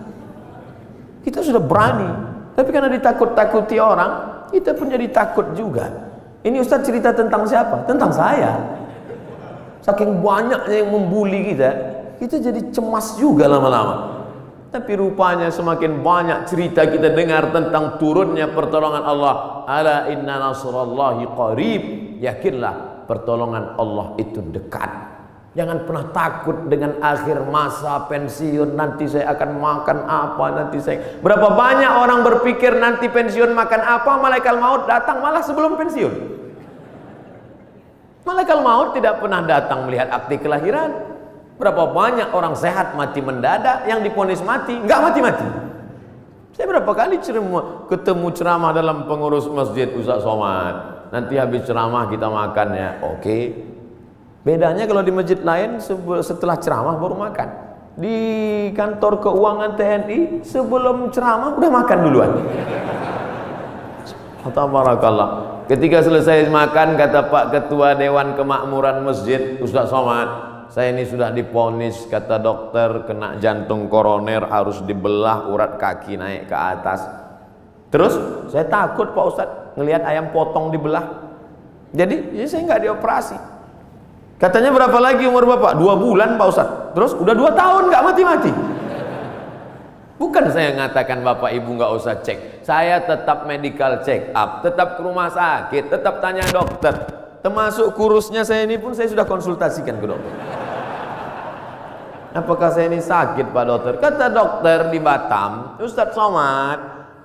Kita sudah berani, tapi karena ditakut-takuti orang, kita pun jadi takut juga. Ini Ustaz cerita tentang siapa? Tentang saya. Saking banyaknya yang membuli kita, kita jadi cemas juga lama-lama. Tapi rupanya semakin banyak cerita kita dengar tentang turunnya pertolongan Allah. Ala inna nasrallahi qarib. Yakinlah pertolongan Allah itu dekat. Jangan pernah takut dengan akhir masa pensiun, nanti saya akan makan apa, nanti saya. Berapa banyak orang berpikir nanti pensiun makan apa, malaikat maut datang malah sebelum pensiun. Malaikat maut tidak pernah datang melihat akte kelahiran. Berapa banyak orang sehat mati mendadak, yang diponis mati nggak mati-mati. Saya berapa kali ketemu ceramah dalam pengurus masjid, Ustaz Somad, nanti habis ceramah kita makan ya. Oke. Bedanya kalau di masjid lain setelah ceramah baru makan. Di kantor keuangan TNI sebelum ceramah udah makan duluan. Tabarakallah. Ketika selesai makan, kata Pak Ketua Dewan Kemakmuran Masjid, Ustaz Somad, saya ini sudah diponis, kata dokter, kena jantung koroner, harus dibelah urat kaki naik ke atas. Terus saya takut Pak Ustadz ngelihat ayam potong dibelah. Jadi ya saya nggak dioperasi. Katanya berapa lagi umur Bapak? 2 bulan Pak Ustadz. Terus udah 2 tahun nggak mati-mati. Bukan saya ngatakan Bapak Ibu nggak usah cek. Saya tetap medical check up, tetap ke rumah sakit, tetap tanya dokter. Termasuk kurusnya saya ini pun saya sudah konsultasikan ke dokter. Apakah saya ini sakit Pak Dokter? Kata dokter di Batam, Ustadz Somad,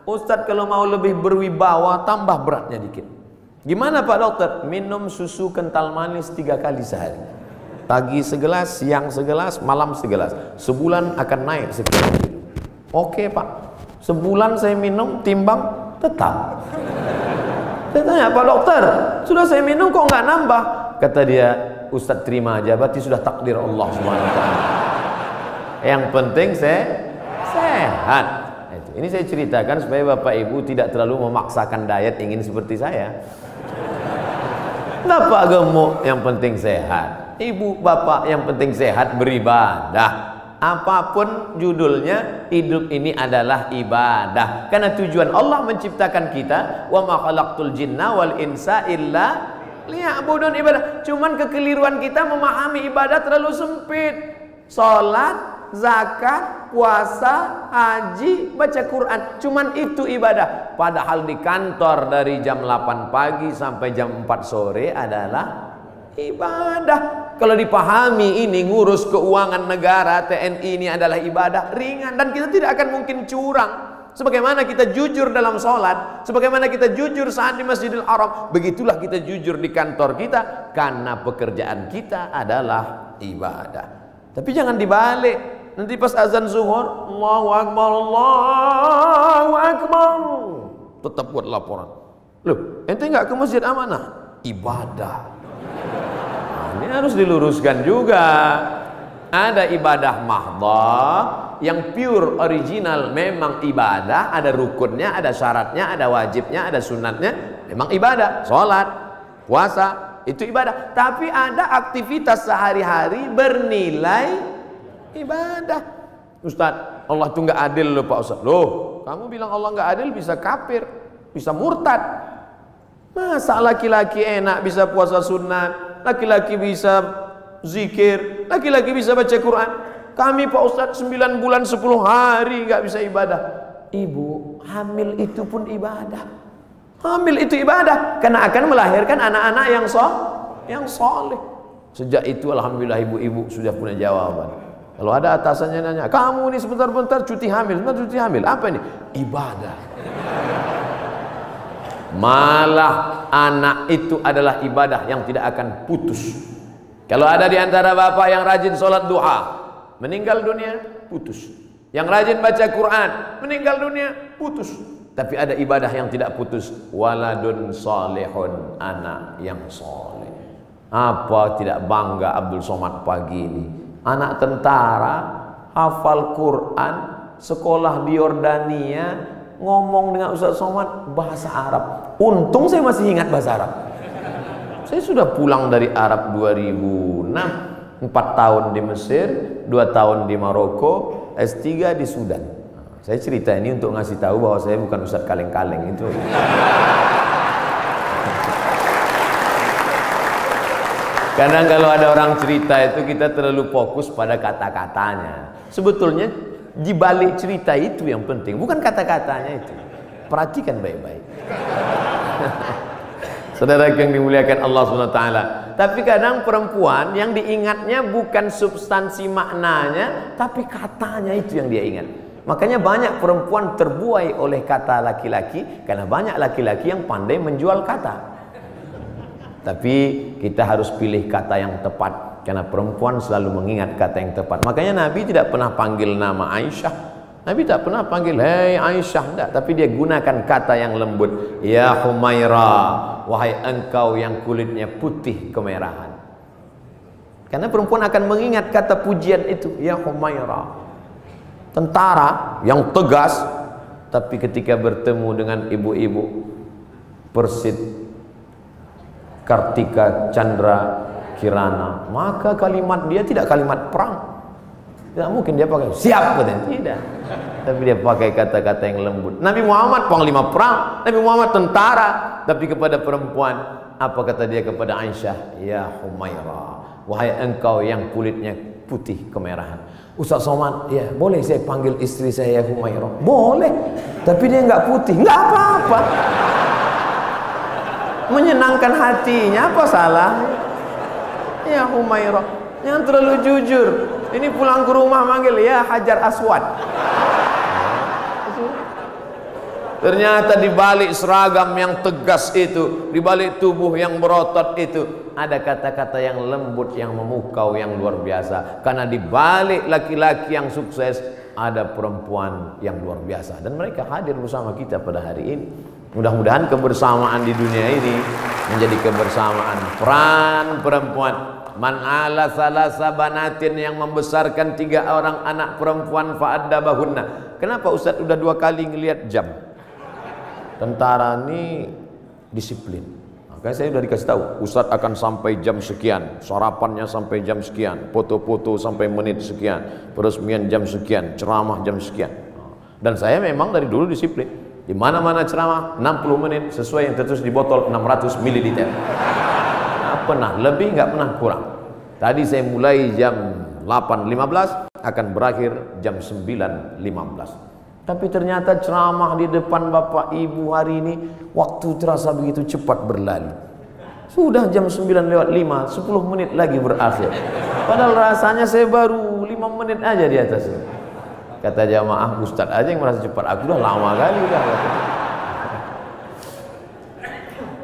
Ustadz kalau mau lebih berwibawa tambah beratnya dikit. Gimana Pak Dokter? Minum susu kental manis 3 kali sehari. Pagi segelas, siang segelas, malam segelas. Sebulan akan naik sekian kilo. Oke Pak. Sebulan saya minum, timbang tetap. Saya tanya, Pak Dokter, sudah saya minum kok nggak nambah? Kata dia, Ustadz terima aja, berarti sudah takdir Allah SWT. Yang penting saya sehat. Ini saya ceritakan supaya Bapak Ibu tidak terlalu memaksakan diet ingin seperti saya. Bapak gemuk, yang penting sehat. Ibu, bapak, yang penting sehat, beribadah. Apapun judulnya, hidup ini adalah ibadah. Karena tujuan Allah menciptakan kita, wa ma khalaqtul jinna wal insa illa liya'budun, ibadah. Cuman kekeliruan kita memahami ibadah terlalu sempit. Salat, zakat, puasa, haji, baca Quran, cuman itu ibadah. Padahal di kantor dari jam 8 pagi sampai jam 4 sore adalah ibadah. Kalau dipahami ini, ngurus keuangan negara, TNI ini adalah ibadah ringan. Dan kita tidak akan mungkin curang. Sebagaimana kita jujur dalam sholat, sebagaimana kita jujur saat di Masjidil Haram, begitulah kita jujur di kantor kita. Karena pekerjaan kita adalah ibadah. Tapi jangan dibalik. Nanti pas azan zuhur, Allahu Akbar, Allahu Akbar, tetap buat laporan. Loh, ente nggak ke masjid amanah? Ibadah. Nah, ini harus diluruskan juga. Ada ibadah mahdhah yang pure original, memang ibadah, ada rukunnya, ada syaratnya, ada wajibnya, ada sunatnya, memang ibadah. Sholat, puasa, itu ibadah. Tapi ada aktivitas sehari-hari bernilai ibadah. Ustadz, Allah itu nggak adil loh Pak Ustadz. Loh, kamu bilang Allah nggak adil, bisa kafir, bisa murtad. Masa laki-laki enak bisa puasa sunat, laki-laki bisa zikir, laki-laki bisa baca Quran. Kami Pak Ustadz 9 bulan 10 hari nggak bisa ibadah. Ibu, hamil itu pun ibadah. Hamil itu ibadah, karena akan melahirkan anak-anak yang soleh. Sejak itu alhamdulillah ibu-ibu sudah punya jawaban. Kalau ada atasannya nanya, kamu ini sebentar-bentar cuti hamil, sebentar cuti hamil, apa ini? Ibadah. Malah anak itu adalah ibadah yang tidak akan putus. Kalau ada di antara bapak yang rajin sholat duha, meninggal dunia, putus. Yang rajin baca Quran, meninggal dunia, putus. Tapi ada ibadah yang tidak putus. Waladun salihun, anak yang soleh. Apa tidak bangga Abdul Somad pagi ini? Anak tentara, hafal Quran, sekolah di Yordania, ngomong dengan Ustaz Somad bahasa Arab. Untung saya masih ingat bahasa Arab. Saya sudah pulang dari Arab 2006, 4 tahun di Mesir, 2 tahun di Maroko, S3 di Sudan. Saya cerita ini untuk ngasih tahu bahwa saya bukan Ustaz kaleng-kaleng itu. Kadang kalau ada orang cerita itu kita terlalu fokus pada kata-katanya. Sebetulnya di balik cerita itu yang penting, bukan kata-katanya itu. Perhatikan baik-baik. Saudara yang dimuliakan Allah SWT. Tapi kadang perempuan yang diingatnya bukan substansi maknanya, tapi katanya itu yang dia ingat. Makanya banyak perempuan terbuai oleh kata laki-laki, karena banyak laki-laki yang pandai menjual kata. Tapi kita harus pilih kata yang tepat, karena perempuan selalu mengingat kata yang tepat. Makanya Nabi tidak pernah panggil nama Aisyah. Nabi tak pernah panggil hei Aisyah, tidak. Tapi dia gunakan kata yang lembut. Ya Humaira, wahai engkau yang kulitnya putih kemerahan. Karena perempuan akan mengingat kata pujian itu. Ya Humaira, tentara yang tegas, tapi ketika bertemu dengan ibu-ibu Persit, Kartika Chandra Kirana, maka kalimat dia tidak kalimat perang. Tidak mungkin dia pakai siap, tidak. Tapi dia pakai kata-kata yang lembut. Nabi Muhammad panglima perang, Nabi Muhammad tentara, tapi kepada perempuan apa kata dia kepada Aisyah? Ya Humaira, wahai engkau yang kulitnya putih kemerahan. Ustaz Somad, ya boleh saya panggil istri saya Humaira? Boleh, tapi dia nggak putih, nggak apa-apa. Menyenangkan hatinya, apa salah? Ya Humaira, jangan terlalu jujur. Ini pulang ke rumah manggil ya Hajar Aswad. Ternyata di balik seragam yang tegas itu, di balik tubuh yang berotot itu, ada kata-kata yang lembut, yang memukau, yang luar biasa. Karena di balik laki-laki yang sukses ada perempuan yang luar biasa, dan mereka hadir bersama kita pada hari ini. Mudah-mudahan kebersamaan di dunia ini menjadi kebersamaan peran perempuan. Man ala salasa banatin, yang membesarkan 3 orang anak perempuan fa'addabahunna. Kenapa Ustaz udah 2 kali ngelihat jam? Tentara ini disiplin. Makanya saya udah dikasih tahu, Ustaz akan sampai jam sekian, sarapannya sampai jam sekian, foto-foto sampai menit sekian, peresmian jam sekian, ceramah jam sekian. Dan saya memang dari dulu disiplin. Di mana-mana ceramah 60 menit sesuai yang tertulis di botol 600 ml. Pernah lebih, nggak pernah kurang. Tadi saya mulai jam 8.15, akan berakhir jam 9.15. Tapi ternyata ceramah di depan Bapak Ibu hari ini, waktu terasa begitu cepat berlalu. Sudah jam 9:05, 10 menit lagi berakhir. Padahal rasanya saya baru 5 menit aja di atas. Kata jamaah, Ustadz aja yang merasa cepat, aku udah lama kali udah.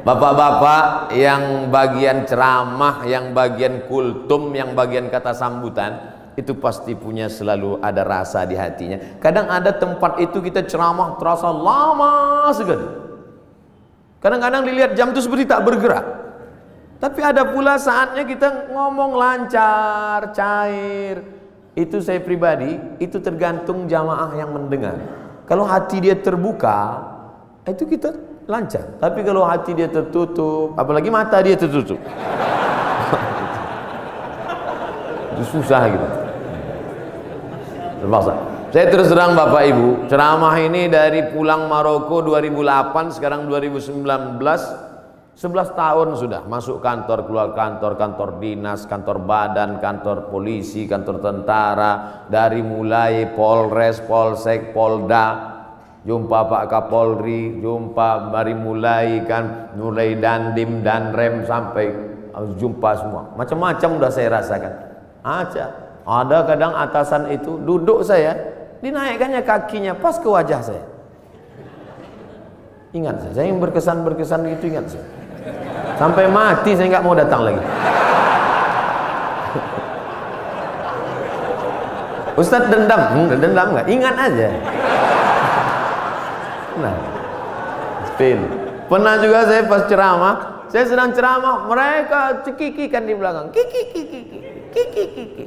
Bapak-bapak yang bagian ceramah, yang bagian kultum, yang bagian kata sambutan, itu pasti punya selalu ada rasa di hatinya. Kadang ada tempat itu kita ceramah terasa lama sekali. Kadang-kadang dilihat jam itu seperti tak bergerak. Tapi ada pula saatnya kita ngomong lancar, cair. Itu saya pribadi, itu tergantung jamaah yang mendengar. Kalau hati dia terbuka, itu kita lancar. Tapi kalau hati dia tertutup, apalagi mata dia tertutup, itu susah gitu. Terpaksa. Saya terus terang Bapak Ibu, ceramah ini dari pulang Maroko 2008, sekarang 2019, 11 tahun sudah. Masuk kantor, keluar kantor, kantor dinas, kantor badan, kantor polisi, kantor tentara, dari mulai Polres, Polsek, Polda, jumpa Pak Kapolri, jumpa dari mulai Dandim, Danrem, sampai jumpa semua. Macam-macam udah saya rasakan. Ada kadang atasan itu duduk saya, dinaikkannya kakinya pas ke wajah saya. Ingat saya yang berkesan itu, ingat saya. Sampai mati saya nggak mau datang lagi. Ustadz dendam nggak? Ingat aja. Nah, pernah juga saya pas ceramah, saya sedang ceramah, mereka cekikikan di belakang, kiki.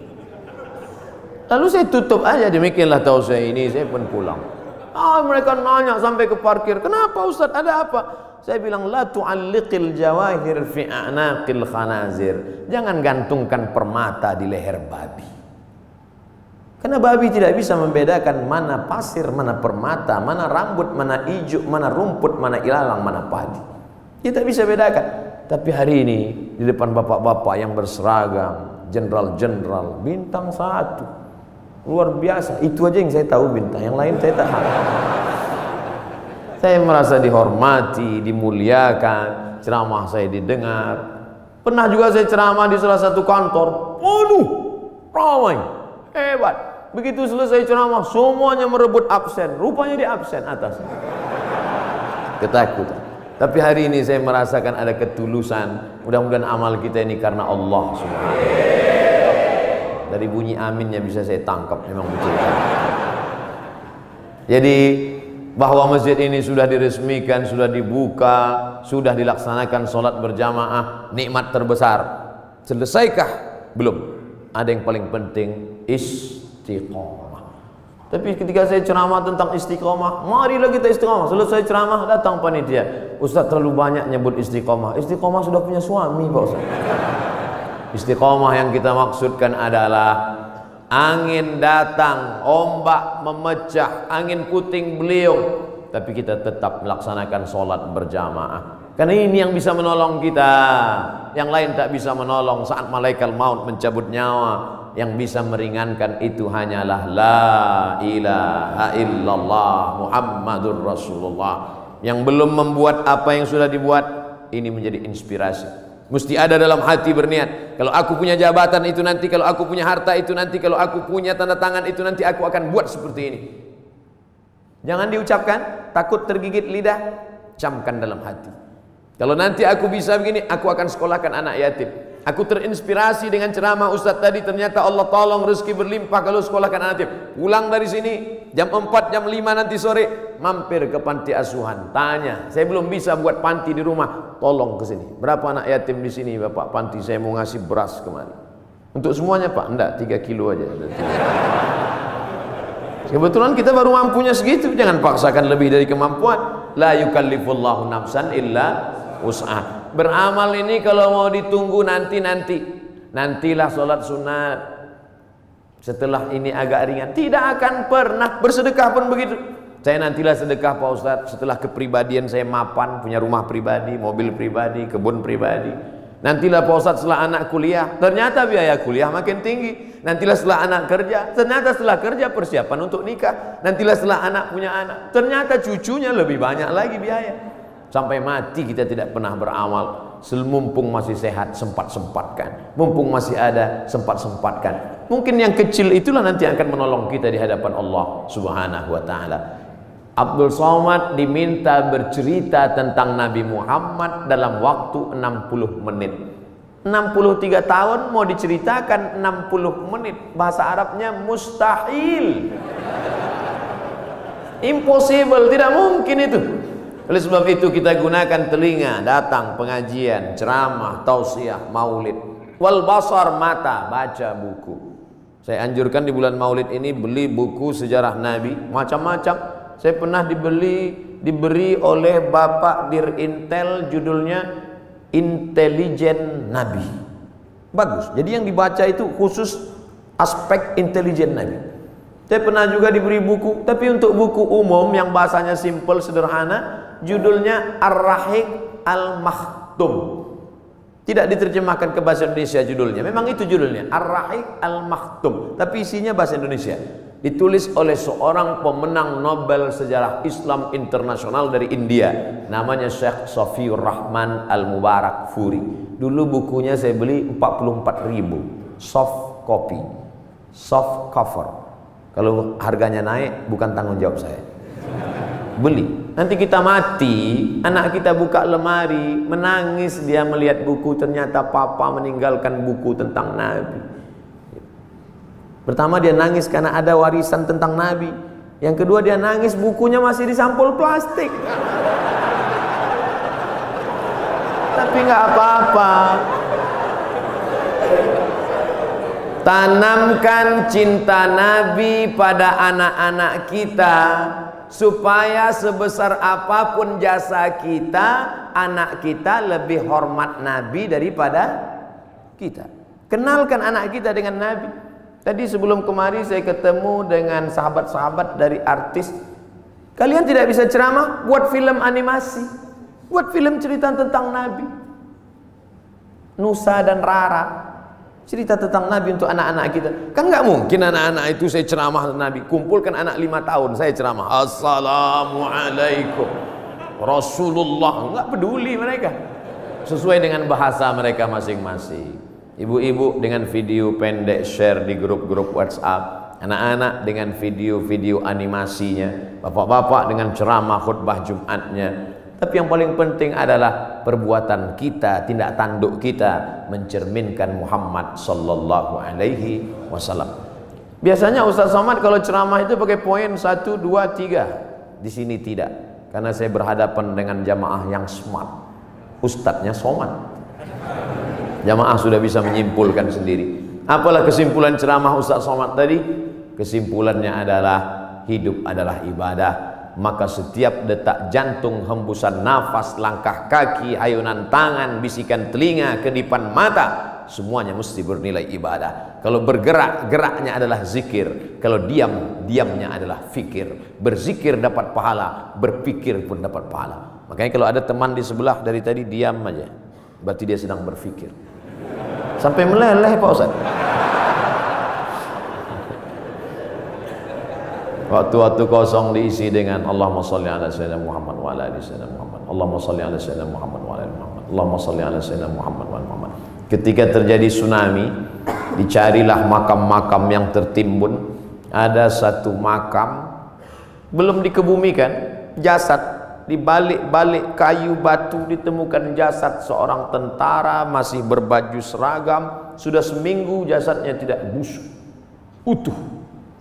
Lalu saya tutup aja, demikianlah tahu saya ini, saya pun pulang. Mereka nanya sampai ke parkir, kenapa Ustaz, ada apa? Saya bilang, la tu'alliqil jawahir fi a'naqil khanazir. Jangan gantungkan permata di leher babi. Karena babi tidak bisa membedakan mana pasir, mana permata, mana rambut, mana ijuk, mana rumput, mana ilalang, mana padi. Dia tidak bisa bedakan. Tapi hari ini di depan bapak-bapak yang berseragam, jenderal-jenderal, bintang 1, luar biasa. Itu aja yang saya tahu bintang, yang lain saya tak tahu. Saya merasa dihormati, dimuliakan. ceramah saya didengar. Pernah juga saya ceramah di salah satu kantor. Waduh, ramai, hebat. Begitu selesai ceramah, semuanya merebut absen. Rupanya di absen atas. Ketakutan. Tapi hari ini saya merasakan ada ketulusan. Mudah-mudahan amal kita ini karena Allah Subhanahu wa ta'ala. Dari bunyi aminnya bisa saya tangkap, memang betul. Jadi bahwa masjid ini sudah diresmikan, sudah dibuka, sudah dilaksanakan sholat berjamaah, nikmat terbesar. Selesaikah? Belum. Ada yang paling penting, istiqomah. Tapi ketika saya ceramah tentang istiqomah, marilah kita istiqomah. Selesai ceramah, datang panitia. Ustaz terlalu banyak nyebut istiqomah. Istiqomah sudah punya suami Pak Ustaz. Istiqomah yang kita maksudkan adalah angin datang, ombak memecah, angin puting beliung, tapi kita tetap melaksanakan sholat berjamaah. Karena ini yang bisa menolong kita. Yang lain tak bisa menolong saat malaikat maut mencabut nyawa. Yang bisa meringankan itu hanyalah la ilaha illallah Muhammadur Rasulullah. Yang belum membuat apa yang sudah dibuat, ini menjadi inspirasi. Mesti ada dalam hati berniat, kalau aku punya jabatan itu nanti, kalau aku punya harta itu nanti, kalau aku punya tanda tangan itu nanti, aku akan buat seperti ini. Jangan diucapkan, takut tergigit lidah, camkan dalam hati. Kalau nanti aku bisa begini, aku akan sekolahkan anak yatim. Aku terinspirasi dengan ceramah Ustadz tadi, ternyata Allah tolong rezeki berlimpah kalau sekolahkan anak yatim. Pulang dari sini jam 4, jam 5 nanti sore, mampir ke panti asuhan, tanya, saya belum bisa buat panti di rumah, tolong ke sini. Berapa anak yatim di sini Bapak panti, saya mau ngasih beras kemari. Untuk semuanya Pak? Enggak, 3 kilo aja. Kebetulan kita baru mampunya segitu, jangan paksakan lebih dari kemampuan. La yukallifullahu nafsan illa wus'ah. Beramal ini kalau mau ditunggu nantilah sholat sunat. Setelah ini agak ringan, tidak akan pernah. Bersedekah pun begitu. Saya nantilah sedekah Pak Ustadz setelah kepribadian saya mapan, punya rumah pribadi, mobil pribadi, kebun pribadi. Nantilah Pak Ustadz setelah anak kuliah, ternyata biaya kuliah makin tinggi. Nantilah setelah anak kerja, ternyata setelah kerja persiapan untuk nikah. Nantilah setelah anak punya anak, ternyata cucunya lebih banyak lagi biaya. Sampai mati kita tidak pernah beramal. Mumpung masih sehat, sempat-sempatkan. Mumpung masih ada, sempat-sempatkan. Mungkin yang kecil itulah nanti akan menolong kita di hadapan Allah Subhanahu wa ta'ala. Abdul Somad diminta bercerita tentang Nabi Muhammad dalam waktu 60 menit. 63 tahun mau diceritakan 60 menit. Bahasa Arabnya mustahil. Impossible, tidak mungkin itu. Oleh sebab itu kita gunakan telinga, datang pengajian, ceramah, tausiah, maulid. Wal basar, mata, baca buku. Saya anjurkan di bulan maulid ini beli buku sejarah Nabi, macam-macam. Saya pernah diberi oleh Bapak Dirintel, judulnya Intelijen Nabi. Bagus. Jadi yang dibaca itu khusus aspek intelijen Nabi. Saya pernah juga diberi buku, tapi untuk buku umum yang bahasanya simple, sederhana, judulnya Ar-Rahiq Al-Makhtum. Tidak diterjemahkan ke bahasa Indonesia judulnya. Memang itu judulnya, Ar-Rahiq Al-Makhtum, tapi isinya bahasa Indonesia. Ditulis oleh seorang pemenang Nobel Sejarah Islam Internasional dari India. Namanya Syekh Safiur Rahman Al-Mubarak Furi. Dulu bukunya saya beli 44.000, soft copy, soft cover. Kalau harganya naik bukan tanggung jawab saya. Beli. Nanti kita mati, anak kita buka lemari, menangis dia melihat buku, ternyata papa meninggalkan buku tentang Nabi. Pertama dia nangis karena ada warisan tentang Nabi. Yang kedua dia nangis bukunya masih di sampul plastik. Tapi nggak apa-apa. Tanamkan cinta Nabi pada anak-anak kita, supaya sebesar apapun jasa kita, anak kita lebih hormat Nabi daripada kita. Kenalkan anak kita dengan Nabi. Tadi sebelum kemari saya ketemu dengan sahabat-sahabat dari artis. Kalian tidak bisa ceramah, buat film animasi, buat film cerita tentang Nabi. Nusa dan Rara, cerita tentang Nabi untuk anak-anak kita. Kan nggak mungkin anak-anak itu saya ceramah Nabi. Kumpulkan anak 5 tahun, saya ceramah Assalamualaikum Rasulullah, nggak peduli mereka. sesuai dengan bahasa mereka masing-masing. Ibu-ibu dengan video pendek share di grup-grup WhatsApp, anak-anak dengan video-video animasinya, bapak-bapak dengan ceramah khutbah Jumatnya. Tapi yang paling penting adalah perbuatan kita, tindak tanduk kita mencerminkan Muhammad sallallahu alaihi wasallam. Biasanya Ustaz Somad kalau ceramah itu pakai poin 1, 2, 3. Di sini tidak, karena saya berhadapan dengan jamaah yang smart. Ustadznya Somad. Jamaah sudah bisa menyimpulkan sendiri. Apalah kesimpulan ceramah Ustaz Somad tadi? Kesimpulannya adalah hidup adalah ibadah. Maka setiap detak jantung, hembusan nafas, langkah kaki, ayunan tangan, bisikan telinga, kedipan mata, semuanya mesti bernilai ibadah. Kalau bergerak, geraknya adalah zikir. Kalau diam, diamnya adalah fikir. Berzikir dapat pahala, berpikir pun dapat pahala. Makanya kalau ada teman di sebelah dari tadi diam aja, berarti dia sedang berfikir. Sampai meleleh Pak Ustaz. Waktu-waktu kosong diisi dengan Allahumma sholli ala sayyidina Muhammad wa ala ali sayyidina Muhammad. Allahumma sholli ala sayyidina Muhammad wa ala ali Muhammad. Allahumma sholli ala sayyidina Muhammad wa ala Muhammad. Ketika terjadi tsunami, dicarilah makam-makam yang tertimbun. Ada satu makam belum dikebumikan, jasad. Di balik-balik kayu batu ditemukan jasad seorang tentara masih berbaju seragam. Sudah seminggu jasadnya tidak busuk, utuh.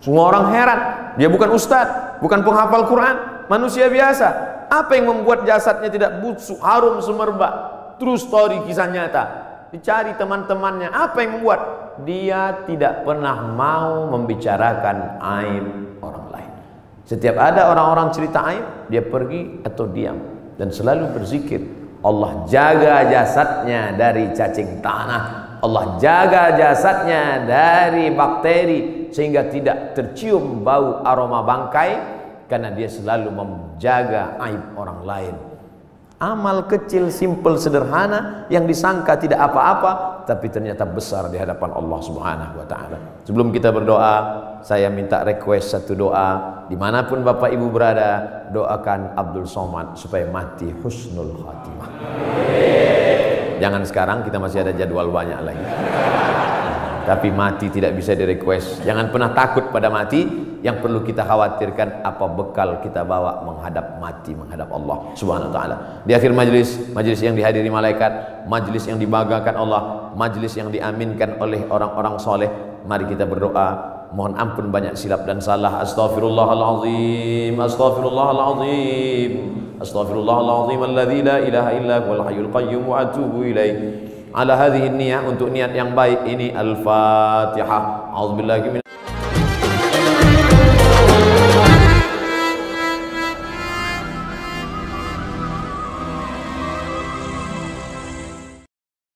Semua orang heran. Dia bukan ustadz, bukan penghafal Quran, manusia biasa. Apa yang membuat jasadnya tidak busuk, harum semerbak? True story, kisah nyata. Dicari teman-temannya, apa yang membuat? Dia tidak pernah mau membicarakan aib orang lain. Setiap ada orang-orang cerita aib, dia pergi atau diam dan selalu berzikir. Allah jaga jasadnya dari cacing tanah, Allah jaga jasadnya dari bakteri sehingga tidak tercium bau aroma bangkai, karena dia selalu menjaga aib orang lain. Amal kecil, simple, sederhana yang disangka tidak apa-apa, tapi ternyata besar di hadapan Allah Subhanahu wa ta'ala. Sebelum kita berdoa, saya minta request satu doa. Dimanapun Bapak Ibu berada, doakan Abdul Somad supaya mati husnul khatimah. Jangan sekarang, kita masih ada jadwal banyak lagi. Tapi mati tidak bisa di-request. Jangan pernah takut pada mati. Yang perlu kita khawatirkan apa bekal kita bawa menghadap mati, menghadap Allah Subhanahu wa ta'ala. Di akhir majlis, majlis yang dihadiri malaikat, majlis yang dibanggakan Allah, majlis yang diaminkan oleh orang-orang soleh, mari kita berdoa. Mohon ampun banyak silap dan salah. Astaghfirullahalazim, astaghfirullahalazim, astaghfirullahalazim alladzi la ilaha illa huwal hayyul qayyum wa atubu ilaih. Ala hadhihi niyyah, untuk niat yang baik ini. Al-Fatihah. A'udzubillahi